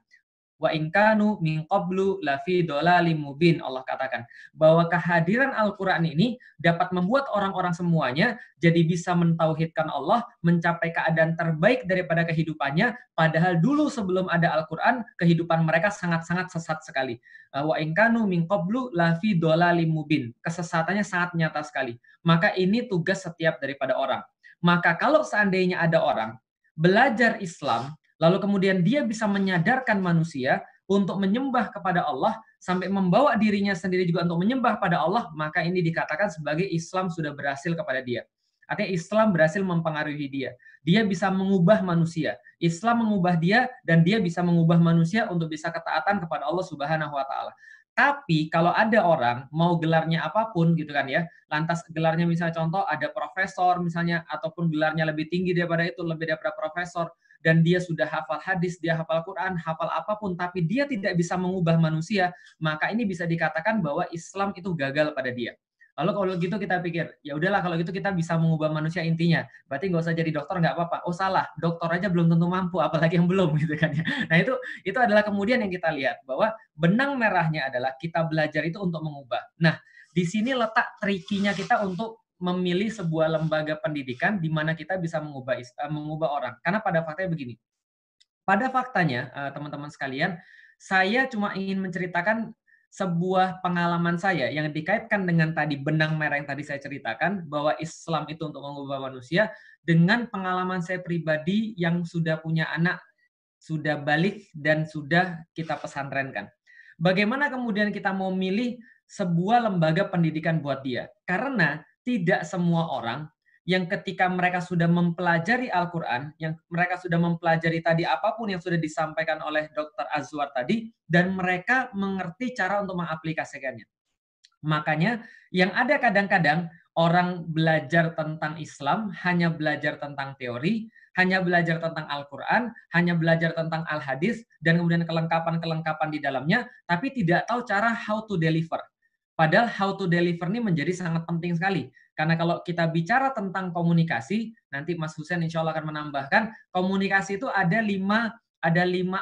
Wa in kanu min qablu lafi dhalalim mubin. Allah katakan bahwa kehadiran Al-Qur'an ini dapat membuat orang-orang semuanya jadi bisa mentauhidkan Allah, mencapai keadaan terbaik daripada kehidupannya, padahal dulu sebelum ada Al-Qur'an kehidupan mereka sangat-sangat sesat sekali. Wa in kanu min qablu lafi dhalalim mubin. Kesesatannya sangat nyata sekali. Maka ini tugas setiap daripada orang. Maka kalau seandainya ada orang belajar Islam lalu kemudian dia bisa menyadarkan manusia untuk menyembah kepada Allah sampai membawa dirinya sendiri juga untuk menyembah pada Allah, maka ini dikatakan sebagai Islam sudah berhasil kepada dia. Artinya Islam berhasil mempengaruhi dia. Dia bisa mengubah manusia. Islam mengubah dia dan dia bisa mengubah manusia untuk bisa ketaatan kepada Allah Subhanahu wa taala. Tapi kalau ada orang mau gelarnya apapun gitu kan ya, lantas gelarnya misalnya contoh ada profesor misalnya, ataupun gelarnya lebih tinggi daripada itu, lebih daripada profesor, dan dia sudah hafal hadis, dia hafal Quran, hafal apapun, tapi dia tidak bisa mengubah manusia, maka ini bisa dikatakan bahwa Islam itu gagal pada dia. Lalu kalau gitu kita pikir, ya udahlah kalau gitu kita bisa mengubah manusia intinya. Berarti nggak usah jadi dokter nggak apa-apa. Oh salah, dokter aja belum tentu mampu, apalagi yang belum gitu kan ya. Nah itu adalah kemudian yang kita lihat bahwa benang merahnya adalah kita belajar itu untuk mengubah. Nah di sini letak trikinya kita untuk memilih sebuah lembaga pendidikan di mana kita bisa mengubah orang. Karena pada faktanya begini. Pada faktanya, teman-teman sekalian, saya cuma ingin menceritakan sebuah pengalaman saya yang dikaitkan dengan tadi benang merah yang tadi saya ceritakan, bahwa Islam itu untuk mengubah manusia, dengan pengalaman saya pribadi yang sudah punya anak, sudah balik, dan sudah kita pesantrenkan. Bagaimana kemudian kita mau milih sebuah lembaga pendidikan buat dia? Karena tidak semua orang yang ketika mereka sudah mempelajari Al-Quran, yang mereka sudah mempelajari tadi apapun yang sudah disampaikan oleh Dr. Azwar tadi, dan mereka mengerti cara untuk mengaplikasikannya. Makanya yang ada kadang-kadang orang belajar tentang Islam, hanya belajar tentang teori, hanya belajar tentang Al-Quran, hanya belajar tentang Al-Hadis, dan kemudian kelengkapan-kelengkapan di dalamnya, tapi tidak tahu cara how to deliver. Padahal how to deliver ini menjadi sangat penting sekali. Karena kalau kita bicara tentang komunikasi, nanti Mas Husain insya Allah akan menambahkan, komunikasi itu ada lima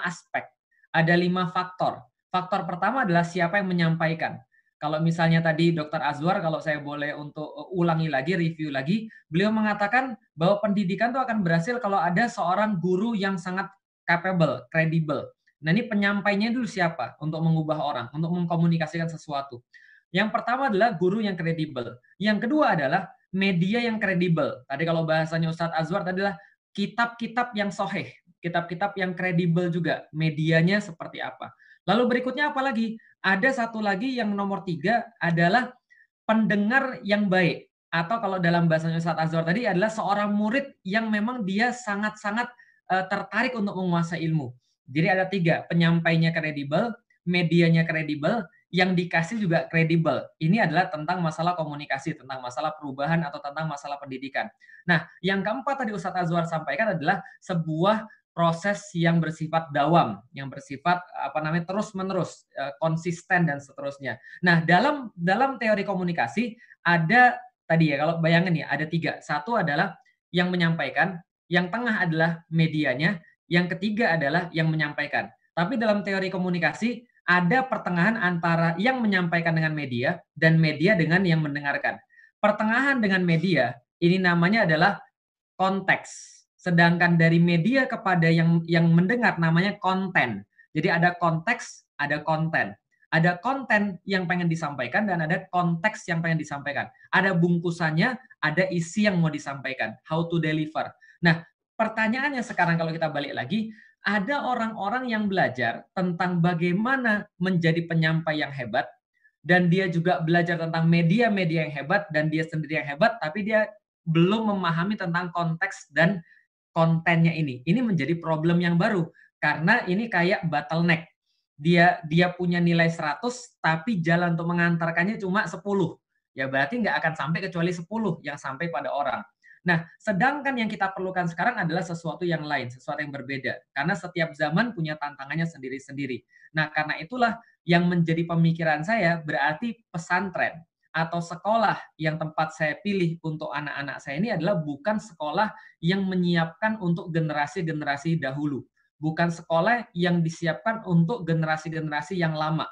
aspek, ada 5 faktor. Faktor pertama adalah siapa yang menyampaikan. Kalau misalnya tadi Dr. Azwar, kalau saya boleh untuk ulangi lagi, review lagi, beliau mengatakan bahwa pendidikan itu akan berhasil kalau ada seorang guru yang sangat capable, kredibel. Nah ini penyampainya dulu siapa untuk mengubah orang, untuk mengkomunikasikan sesuatu. Yang pertama adalah guru yang kredibel. Yang kedua adalah media yang kredibel. Tadi kalau bahasanya Ustadz Azwar tadi adalah kitab-kitab yang soheh, kitab-kitab yang kredibel juga. Medianya seperti apa. Lalu berikutnya apa lagi? Ada satu lagi yang nomor 3 adalah pendengar yang baik. Atau kalau dalam bahasanya Ustadz Azwar tadi adalah seorang murid yang memang dia sangat-sangat tertarik untuk menguasai ilmu. Jadi ada 3, penyampainya kredibel, medianya kredibel, yang dikasih juga kredibel. Ini adalah tentang masalah komunikasi, tentang masalah perubahan atau tentang masalah pendidikan. Nah, yang keempat tadi Ustadz Azwar sampaikan adalah sebuah proses yang bersifat dawam, yang bersifat terus-menerus, konsisten dan seterusnya. Nah, dalam teori komunikasi ada tadi ya, kalau bayangin ya, ada 3. Satu adalah yang menyampaikan, yang tengah adalah medianya, yang ketiga adalah yang menyampaikan. Tapi dalam teori komunikasi ada pertengahan antara yang menyampaikan dengan media dan media dengan yang mendengarkan. Pertengahan dengan media ini namanya adalah konteks. Sedangkan dari media kepada yang mendengar namanya konten. Jadi ada konteks, ada konten. Ada konten yang pengen disampaikan dan ada konteks yang pengen disampaikan. Ada bungkusannya, ada isi yang mau disampaikan. How to deliver. Nah, pertanyaannya sekarang kalau kita balik lagi, ada orang-orang yang belajar tentang bagaimana menjadi penyampai yang hebat, dan dia juga belajar tentang media-media yang hebat, dan dia sendiri yang hebat, tapi dia belum memahami tentang konteks dan kontennya ini. Ini menjadi problem yang baru, karena ini kayak bottleneck. Dia punya nilai 100, tapi jalan untuk mengantarkannya cuma 10. Ya berarti nggak akan sampai kecuali 10 yang sampai pada orang. Nah, sedangkan yang kita perlukan sekarang adalah sesuatu yang lain, sesuatu yang berbeda. Karena setiap zaman punya tantangannya sendiri-sendiri. Nah, karena itulah yang menjadi pemikiran saya berarti pesantren atau sekolah yang tempat saya pilih untuk anak-anak saya ini adalah bukan sekolah yang menyiapkan untuk generasi-generasi dahulu. Bukan sekolah yang disiapkan untuk generasi-generasi yang lama.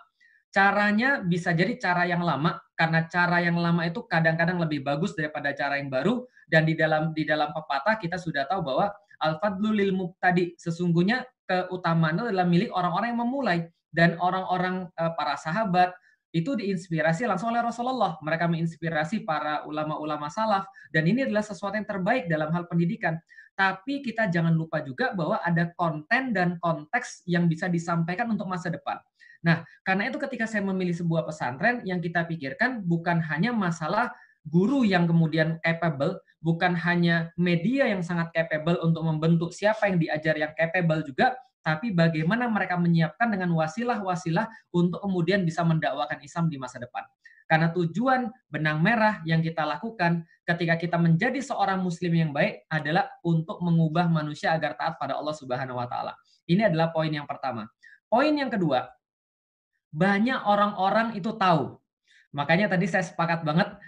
Caranya bisa jadi cara yang lama, karena cara yang lama itu kadang-kadang lebih bagus daripada cara yang baru, dan di dalam pepatah kita sudah tahu bahwa al-fadlu lil mubtadi, sesungguhnya keutamaan itu adalah milik orang-orang yang memulai, dan orang-orang para sahabat itu diinspirasi langsung oleh Rasulullah. Mereka menginspirasi para ulama-ulama salaf, dan ini adalah sesuatu yang terbaik dalam hal pendidikan. Tapi kita jangan lupa juga bahwa ada konten dan konteks yang bisa disampaikan untuk masa depan. Nah, karena itu ketika saya memilih sebuah pesantren, yang kita pikirkan bukan hanya masalah guru yang kemudian capable, bukan hanya media yang sangat capable untuk membentuk siapa yang diajar yang capable juga, tapi bagaimana mereka menyiapkan dengan wasilah-wasilah untuk kemudian bisa mendakwakan Islam di masa depan. Karena tujuan benang merah yang kita lakukan ketika kita menjadi seorang muslim yang baik adalah untuk mengubah manusia agar taat pada Allah Subhanahu wa taala. Ini adalah poin yang pertama. Poin yang kedua, banyak orang-orang itu tahu Makanya tadi saya sepakat banget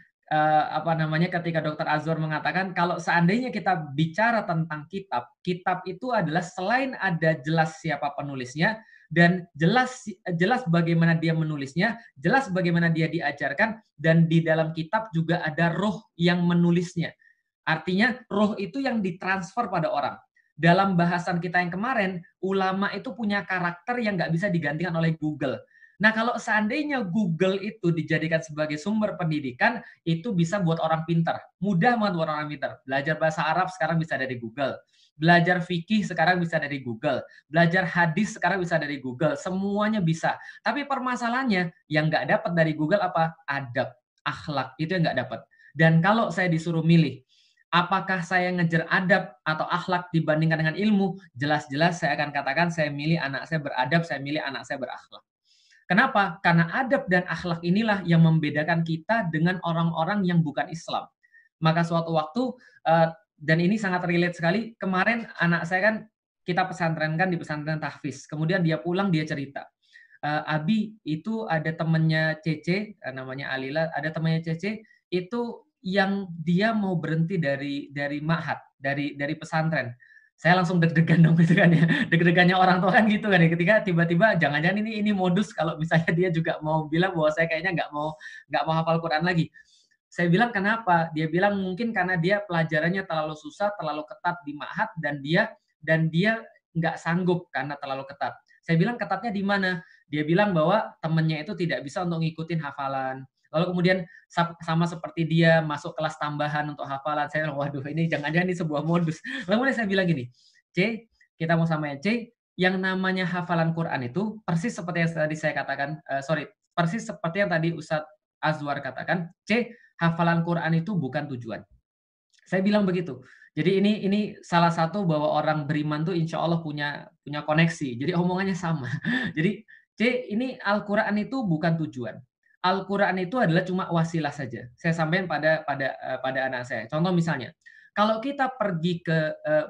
ketika Dr. Azwar mengatakan kalau seandainya kita bicara tentang kitab, kitab itu adalah selain ada jelas siapa penulisnya dan jelas bagaimana dia menulisnya, jelas bagaimana dia diajarkan, dan di dalam kitab juga ada roh yang menulisnya. Artinya roh itu yang ditransfer pada orang. Dalam bahasan kita yang kemarin, ulama itu punya karakter yang nggak bisa digantikan oleh Google. Nah, kalau seandainya Google itu dijadikan sebagai sumber pendidikan, itu bisa buat orang pintar. Mudah banget buat orang pintar. Belajar bahasa Arab sekarang bisa dari Google. Belajar fikih sekarang bisa dari Google. Belajar hadis sekarang bisa dari Google. Semuanya bisa. Tapi permasalahannya, yang nggak dapat dari Google apa? Adab, akhlak. Itu yang nggak dapat. Dan kalau saya disuruh milih, apakah saya ngejar adab atau akhlak dibandingkan dengan ilmu? Jelas-jelas saya akan katakan saya milih anak saya beradab, saya milih anak saya berakhlak. Kenapa? Karena adab dan akhlak inilah yang membedakan kita dengan orang-orang yang bukan Islam. Maka suatu waktu, dan ini sangat relate sekali, kemarin anak saya kan kita pesantrenkan di pesantren tahfiz. Kemudian dia pulang, dia cerita, Abi itu ada temannya Cece, namanya Alila, ada temannya Cece, itu yang dia mau berhenti dari ma'had, dari pesantren. Saya langsung deg-degan dong gitu kan ya. Deg-degannya orang tua kan gitu kan ya. Ketika tiba-tiba jangan-jangan ini modus kalau misalnya dia juga mau bilang bahwa saya kayaknya nggak mau hafal Quran lagi. Saya bilang kenapa? Dia bilang mungkin karena dia pelajarannya terlalu susah, terlalu ketat di ma'had dan dia nggak sanggup karena terlalu ketat. Saya bilang ketatnya di mana? Dia bilang bahwa temennya itu tidak bisa untuk ngikutin hafalan. Lalu kemudian sama seperti dia masuk kelas tambahan untuk hafalan. Saya bilang, waduh ini jangan-jangan ini sebuah modus. Lalu kemudian saya bilang gini, C, kita mau sama C, yang namanya hafalan Quran itu persis seperti yang tadi saya katakan, persis seperti yang tadi Ustadz Azwar katakan, C, hafalan Quran itu bukan tujuan. Saya bilang begitu. Jadi ini salah satu bahwa orang beriman tuh insya Allah punya koneksi. Jadi omongannya sama. Jadi C, ini Al-Quran itu bukan tujuan. Al-Quran itu adalah cuma wasilah saja. Saya sampaikan pada anak saya. Contoh misalnya, kalau kita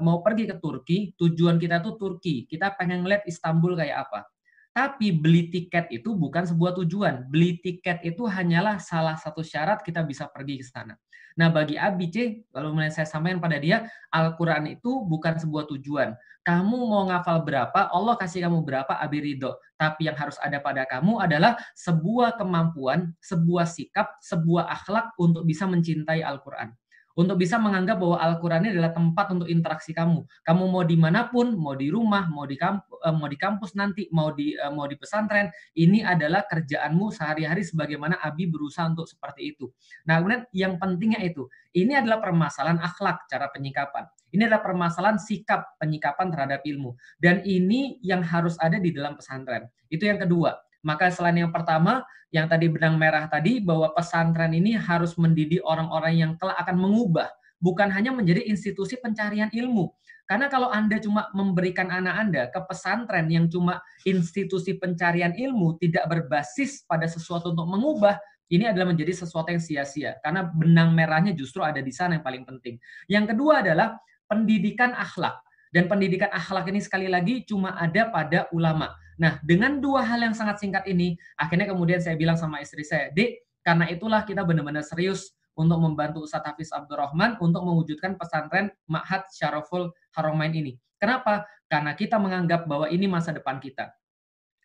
mau pergi ke Turki, tujuan kita tuh Turki. Kita pengen ngeliat Istanbul kayak apa. Tapi beli tiket itu bukan sebuah tujuan. Beli tiket itu hanyalah salah satu syarat kita bisa pergi ke sana. Nah, bagi Abi C, kalau mulai saya sampaikan pada dia, Al-Quran itu bukan sebuah tujuan. Kamu mau ngafal berapa, Allah kasih kamu berapa, Abi ridho. Tapi yang harus ada pada kamu adalah sebuah kemampuan, sebuah sikap, sebuah akhlak untuk bisa mencintai Al-Quran. Untuk bisa menganggap bahwa Al-Quran ini adalah tempat untuk interaksi kamu. Kamu mau dimanapun, mau di rumah, mau di kampus nanti, mau di pesantren, ini adalah kerjaanmu sehari-hari sebagaimana Abi berusaha untuk seperti itu. Nah, kemudian yang pentingnya itu, ini adalah permasalahan akhlak, cara penyikapan. Ini adalah permasalahan sikap penyikapan terhadap ilmu. Dan ini yang harus ada di dalam pesantren. Itu yang kedua. Maka selain yang pertama, yang tadi benang merah tadi, bahwa pesantren ini harus mendidik orang-orang yang kelak akan mengubah, bukan hanya menjadi institusi pencarian ilmu. Karena kalau Anda cuma memberikan anak Anda ke pesantren yang cuma institusi pencarian ilmu, tidak berbasis pada sesuatu untuk mengubah, ini adalah menjadi sesuatu yang sia-sia. Karena benang merahnya justru ada di sana yang paling penting. Yang kedua adalah pendidikan akhlak. Dan pendidikan akhlak ini sekali lagi cuma ada pada ulama. Nah, dengan dua hal yang sangat singkat ini, akhirnya kemudian saya bilang sama istri saya, Dek, karena itulah kita benar-benar serius untuk membantu Ustadz Hafiz Abdurrahman untuk mewujudkan pesantren Ma'had Syaraful Haramain ini. Kenapa? Karena kita menganggap bahwa ini masa depan kita.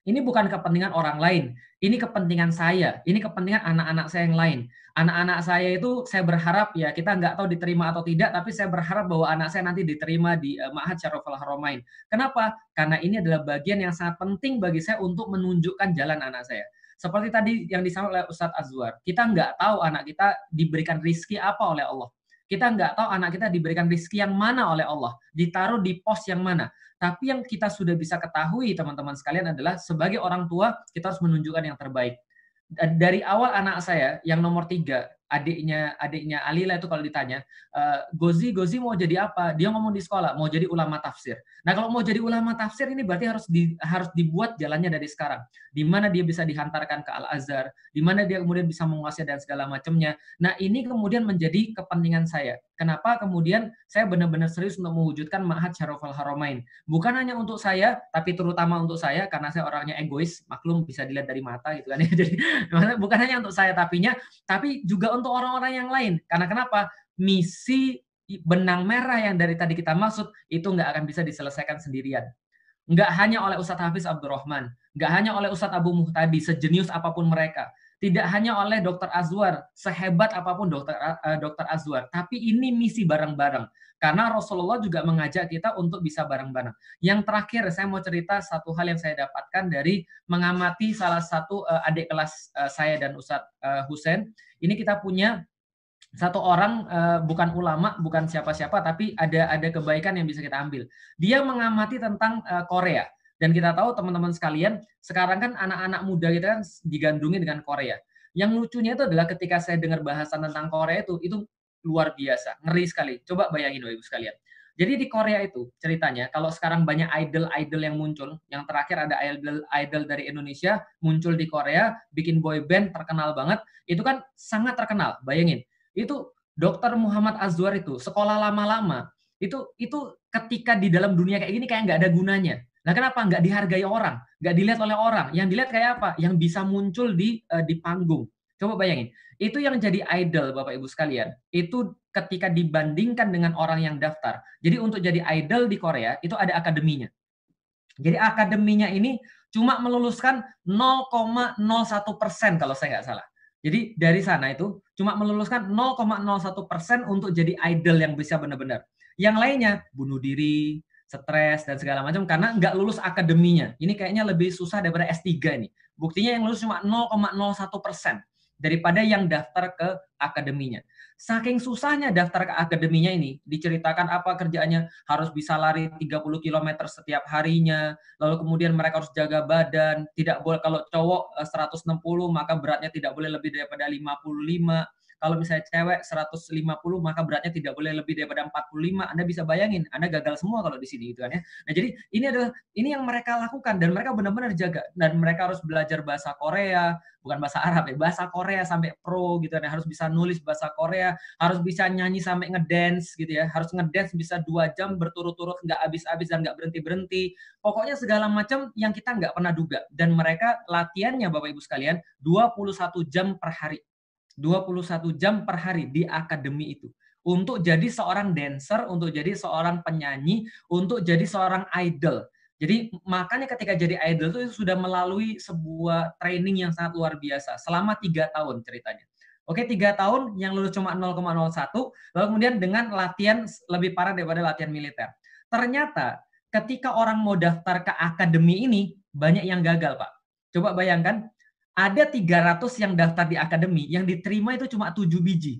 Ini bukan kepentingan orang lain. Ini kepentingan saya. Ini kepentingan anak-anak saya yang lain. Anak-anak saya itu saya berharap ya kita nggak tahu diterima atau tidak, tapi saya berharap bahwa anak saya nanti diterima di Ma'had Syaraful Haramain. Kenapa? Karena ini adalah bagian yang sangat penting bagi saya untuk menunjukkan jalan anak saya. Seperti tadi yang disampaikan oleh Ustadz Azwar, kita nggak tahu anak kita diberikan rizki apa oleh Allah. Kita nggak tahu anak kita diberikan rizki yang mana oleh Allah, ditaruh di pos yang mana. Tapi yang kita sudah bisa ketahui teman-teman sekalian adalah sebagai orang tua kita harus menunjukkan yang terbaik. Dari awal anak saya yang nomor 3, adiknya Alila itu kalau ditanya, Gozi mau jadi apa? Dia ngomong di sekolah, mau jadi ulama tafsir. Nah, kalau mau jadi ulama tafsir ini berarti harus dibuat jalannya dari sekarang. Di mana dia bisa dihantarkan ke Al-Azhar, di mana dia kemudian bisa menguasai dan segala macamnya. Nah, ini kemudian menjadi kepentingan saya. Kenapa kemudian saya benar-benar serius untuk mewujudkan Ma'had Syaraful Haramain. Bukan hanya untuk saya, tapi terutama untuk saya, karena saya orangnya egois, maklum bisa dilihat dari mata gitu kan ya. Jadi bukan hanya untuk saya tapi juga untuk orang-orang yang lain. Karena kenapa? Misi benang merah yang dari tadi kita maksud itu nggak akan bisa diselesaikan sendirian. Nggak hanya oleh Ustadz Hafiz Abdurrahman, nggak hanya oleh Ustadz Abu Muhtadi, sejenius apapun mereka. Tidak hanya oleh Dr. Azwar, sehebat apapun Dr. Azwar. Tapi ini misi bareng-bareng. Karena Rasulullah juga mengajak kita untuk bisa bareng-bareng. Yang terakhir, saya mau cerita satu hal yang saya dapatkan dari mengamati salah satu adik kelas saya dan Ustadz Husain. Ini kita punya satu orang, bukan ulama, bukan siapa-siapa, tapi ada kebaikan yang bisa kita ambil. Dia mengamati tentang Korea. Dan kita tahu teman-teman sekalian, sekarang kan anak-anak muda kita kan digandrungi dengan Korea. Yang lucunya itu adalah ketika saya dengar bahasan tentang Korea itu luar biasa, ngeri sekali. Coba bayangin Bapak Ibu sekalian. Jadi di Korea itu ceritanya, kalau sekarang banyak idol-idol yang muncul, yang terakhir ada idol dari Indonesia muncul di Korea, bikin boy band terkenal banget, itu kan sangat terkenal. Bayangin, itu Dr. Muhammad Azwar itu sekolah lama-lama, itu ketika di dalam dunia kayak gini kayak nggak ada gunanya. Nah, kenapa nggak dihargai orang, nggak dilihat oleh orang? Yang dilihat kayak apa? Yang bisa muncul di panggung. Coba bayangin, itu yang jadi idol Bapak Ibu sekalian. Itu ketika dibandingkan dengan orang yang daftar. Jadi untuk jadi idol di Korea itu ada akademinya. Jadi akademinya ini cuma meluluskan 0,01% kalau saya nggak salah. Jadi dari sana itu cuma meluluskan 0,01% untuk jadi idol yang bisa benar-benar. Yang lainnya bunuh diri, stres dan segala macam karena nggak lulus akademinya. Ini kayaknya lebih susah daripada S3 ini. Buktinya yang lulus cuma 0,01% daripada yang daftar ke akademinya. Saking susahnya daftar ke akademinya ini, diceritakan apa kerjaannya, harus bisa lari 30 km setiap harinya, lalu kemudian mereka harus jaga badan, tidak boleh, kalau cowok 160 maka beratnya tidak boleh lebih daripada 55. Kalau misalnya cewek 150 maka beratnya tidak boleh lebih daripada 45. Anda bisa bayangin, Anda gagal semua kalau di sini gitu kan ya. Nah, jadi ini yang mereka lakukan dan mereka benar-benar jaga, dan mereka harus belajar bahasa Korea, bukan bahasa Arab ya, bahasa Korea sampai pro gitu kan, harus bisa nulis bahasa Korea, harus bisa nyanyi sampai ngedance gitu ya, harus ngedance bisa 2 jam berturut-turut nggak habis-habis dan nggak berhenti-berhenti. Pokoknya segala macam yang kita nggak pernah duga. Dan mereka latihannya Bapak Ibu sekalian 21 jam per hari. 21 jam per hari di akademi itu. Untuk jadi seorang dancer, untuk jadi seorang penyanyi, untuk jadi seorang idol. Jadi makanya ketika jadi idol itu sudah melalui sebuah training yang sangat luar biasa. Selama 3 tahun ceritanya. Oke, 3 tahun yang lulus cuma 0,01, lalu kemudian dengan latihan lebih parah daripada latihan militer. Ternyata ketika orang mau daftar ke akademi ini, banyak yang gagal, Pak. Coba bayangkan, ada 300 yang daftar di akademi, yang diterima itu cuma 7 biji.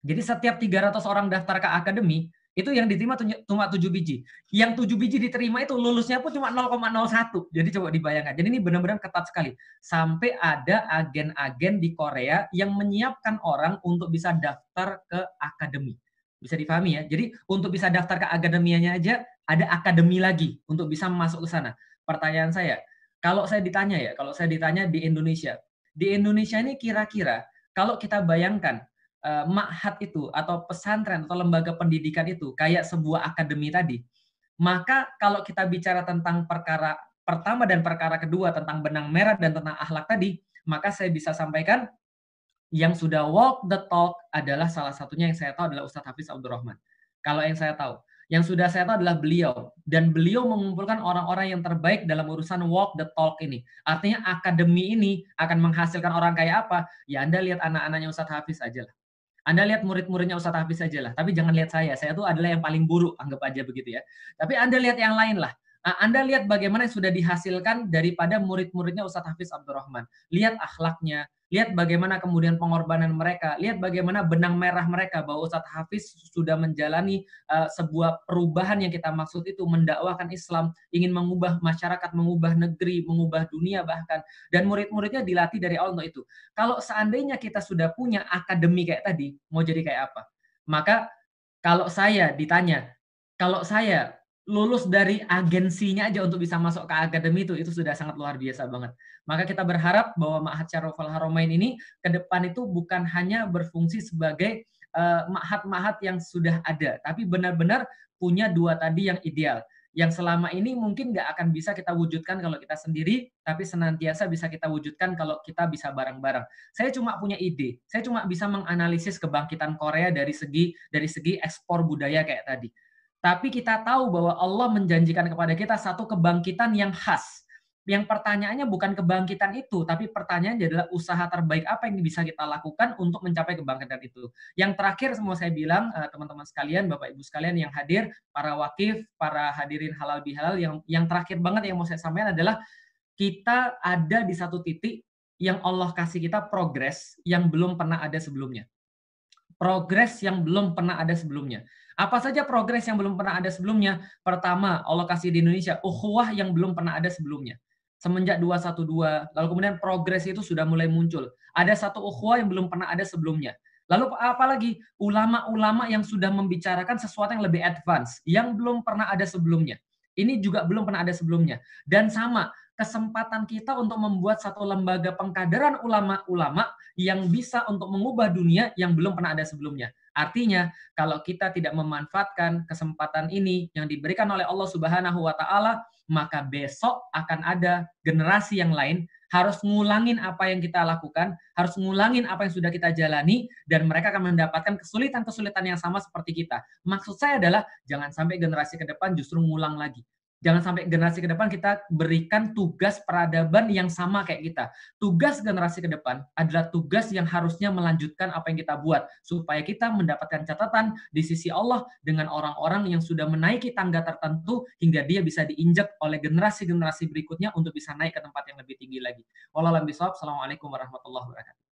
Jadi setiap 300 orang daftar ke akademi, itu yang diterima cuma 7 biji. Yang 7 biji diterima itu lulusnya pun cuma 0,01. Jadi coba dibayangkan. Jadi ini benar-benar ketat sekali. Sampai ada agen-agen di Korea yang menyiapkan orang untuk bisa daftar ke akademi. Bisa dipahami ya. Jadi untuk bisa daftar ke akademianya aja, ada akademi lagi untuk bisa masuk ke sana. Pertanyaan saya, kalau saya ditanya di Indonesia ini kira-kira kalau kita bayangkan ma'had itu atau pesantren atau lembaga pendidikan itu kayak sebuah akademi tadi, maka kalau kita bicara tentang perkara pertama dan perkara kedua tentang benang merah dan tentang akhlak tadi, maka saya bisa sampaikan yang sudah walk the talk adalah salah satunya yang saya tahu adalah Ustadz Hafiz Abdurrahman. Kalau yang saya tahu. Yang sudah saya tahu adalah beliau. Dan beliau mengumpulkan orang-orang yang terbaik dalam urusan walk the talk ini. Artinya akademi ini akan menghasilkan orang kayak apa? Ya Anda lihat anak-anaknya Ustadz Hafiz aja lah. Anda lihat murid-muridnya Ustadz Hafiz aja lah. Tapi jangan lihat saya. Saya tuh adalah yang paling buruk, anggap aja begitu ya. Tapi Anda lihat yang lain lah. Anda lihat bagaimana yang sudah dihasilkan daripada murid-muridnya Ustadz Hafiz Abdurrahman. Lihat akhlaknya, lihat bagaimana kemudian pengorbanan mereka, lihat bagaimana benang merah mereka bahwa Ustadz Hafiz sudah menjalani sebuah perubahan yang kita maksud itu mendakwahkan Islam, ingin mengubah masyarakat, mengubah negeri, mengubah dunia bahkan, dan murid-muridnya dilatih dari awal untuk itu. Kalau seandainya kita sudah punya akademi kayak tadi, mau jadi kayak apa? Maka kalau saya ditanya, kalau saya lulus dari agensinya aja untuk bisa masuk ke akademi itu sudah sangat luar biasa banget. Maka kita berharap bahwa Ma'had Syaraful Haramain ini ke depan itu bukan hanya berfungsi sebagai ma'had-ma'had yang sudah ada, tapi benar-benar punya dua tadi yang ideal. Yang selama ini mungkin nggak akan bisa kita wujudkan kalau kita sendiri, tapi senantiasa bisa kita wujudkan kalau kita bisa bareng-bareng. Saya cuma punya ide, saya cuma bisa menganalisis kebangkitan Korea dari segi ekspor budaya kayak tadi. Tapi kita tahu bahwa Allah menjanjikan kepada kita satu kebangkitan yang khas. Yang pertanyaannya bukan kebangkitan itu, tapi pertanyaannya adalah usaha terbaik apa yang bisa kita lakukan untuk mencapai kebangkitan itu. Yang terakhir semua saya bilang, teman-teman sekalian, Bapak Ibu sekalian yang hadir, para wakif, para hadirin halal bihalal, yang terakhir banget yang mau saya sampaikan adalah kita ada di satu titik yang Allah kasih kita progres yang belum pernah ada sebelumnya. Progres yang belum pernah ada sebelumnya. Apa saja progres yang belum pernah ada sebelumnya? Pertama, Allah kasih di Indonesia ukhuwah yang belum pernah ada sebelumnya. Semenjak 212, lalu kemudian progres itu sudah mulai muncul. Ada satu ukhuwah yang belum pernah ada sebelumnya. Lalu apalagi ulama-ulama yang sudah membicarakan sesuatu yang lebih advance, yang belum pernah ada sebelumnya. Ini juga belum pernah ada sebelumnya. Dan sama, kesempatan kita untuk membuat satu lembaga pengkaderan ulama-ulama yang bisa untuk mengubah dunia yang belum pernah ada sebelumnya. Artinya, kalau kita tidak memanfaatkan kesempatan ini yang diberikan oleh Allah Subhanahu wa taala, maka besok akan ada generasi yang lain harus ngulangin apa yang kita lakukan, harus ngulangin apa yang sudah kita jalani, dan mereka akan mendapatkan kesulitan-kesulitan yang sama seperti kita. Maksud saya adalah jangan sampai generasi ke depan justru ngulang lagi. Jangan sampai generasi ke depan kita berikan tugas peradaban yang sama kayak kita. Tugas generasi ke depan adalah tugas yang harusnya melanjutkan apa yang kita buat, supaya kita mendapatkan catatan di sisi Allah dengan orang-orang yang sudah menaiki tangga tertentu hingga dia bisa diinjak oleh generasi-generasi berikutnya untuk bisa naik ke tempat yang lebih tinggi lagi. Wallahu a'lam bishawab. Assalamualaikum warahmatullahi wabarakatuh.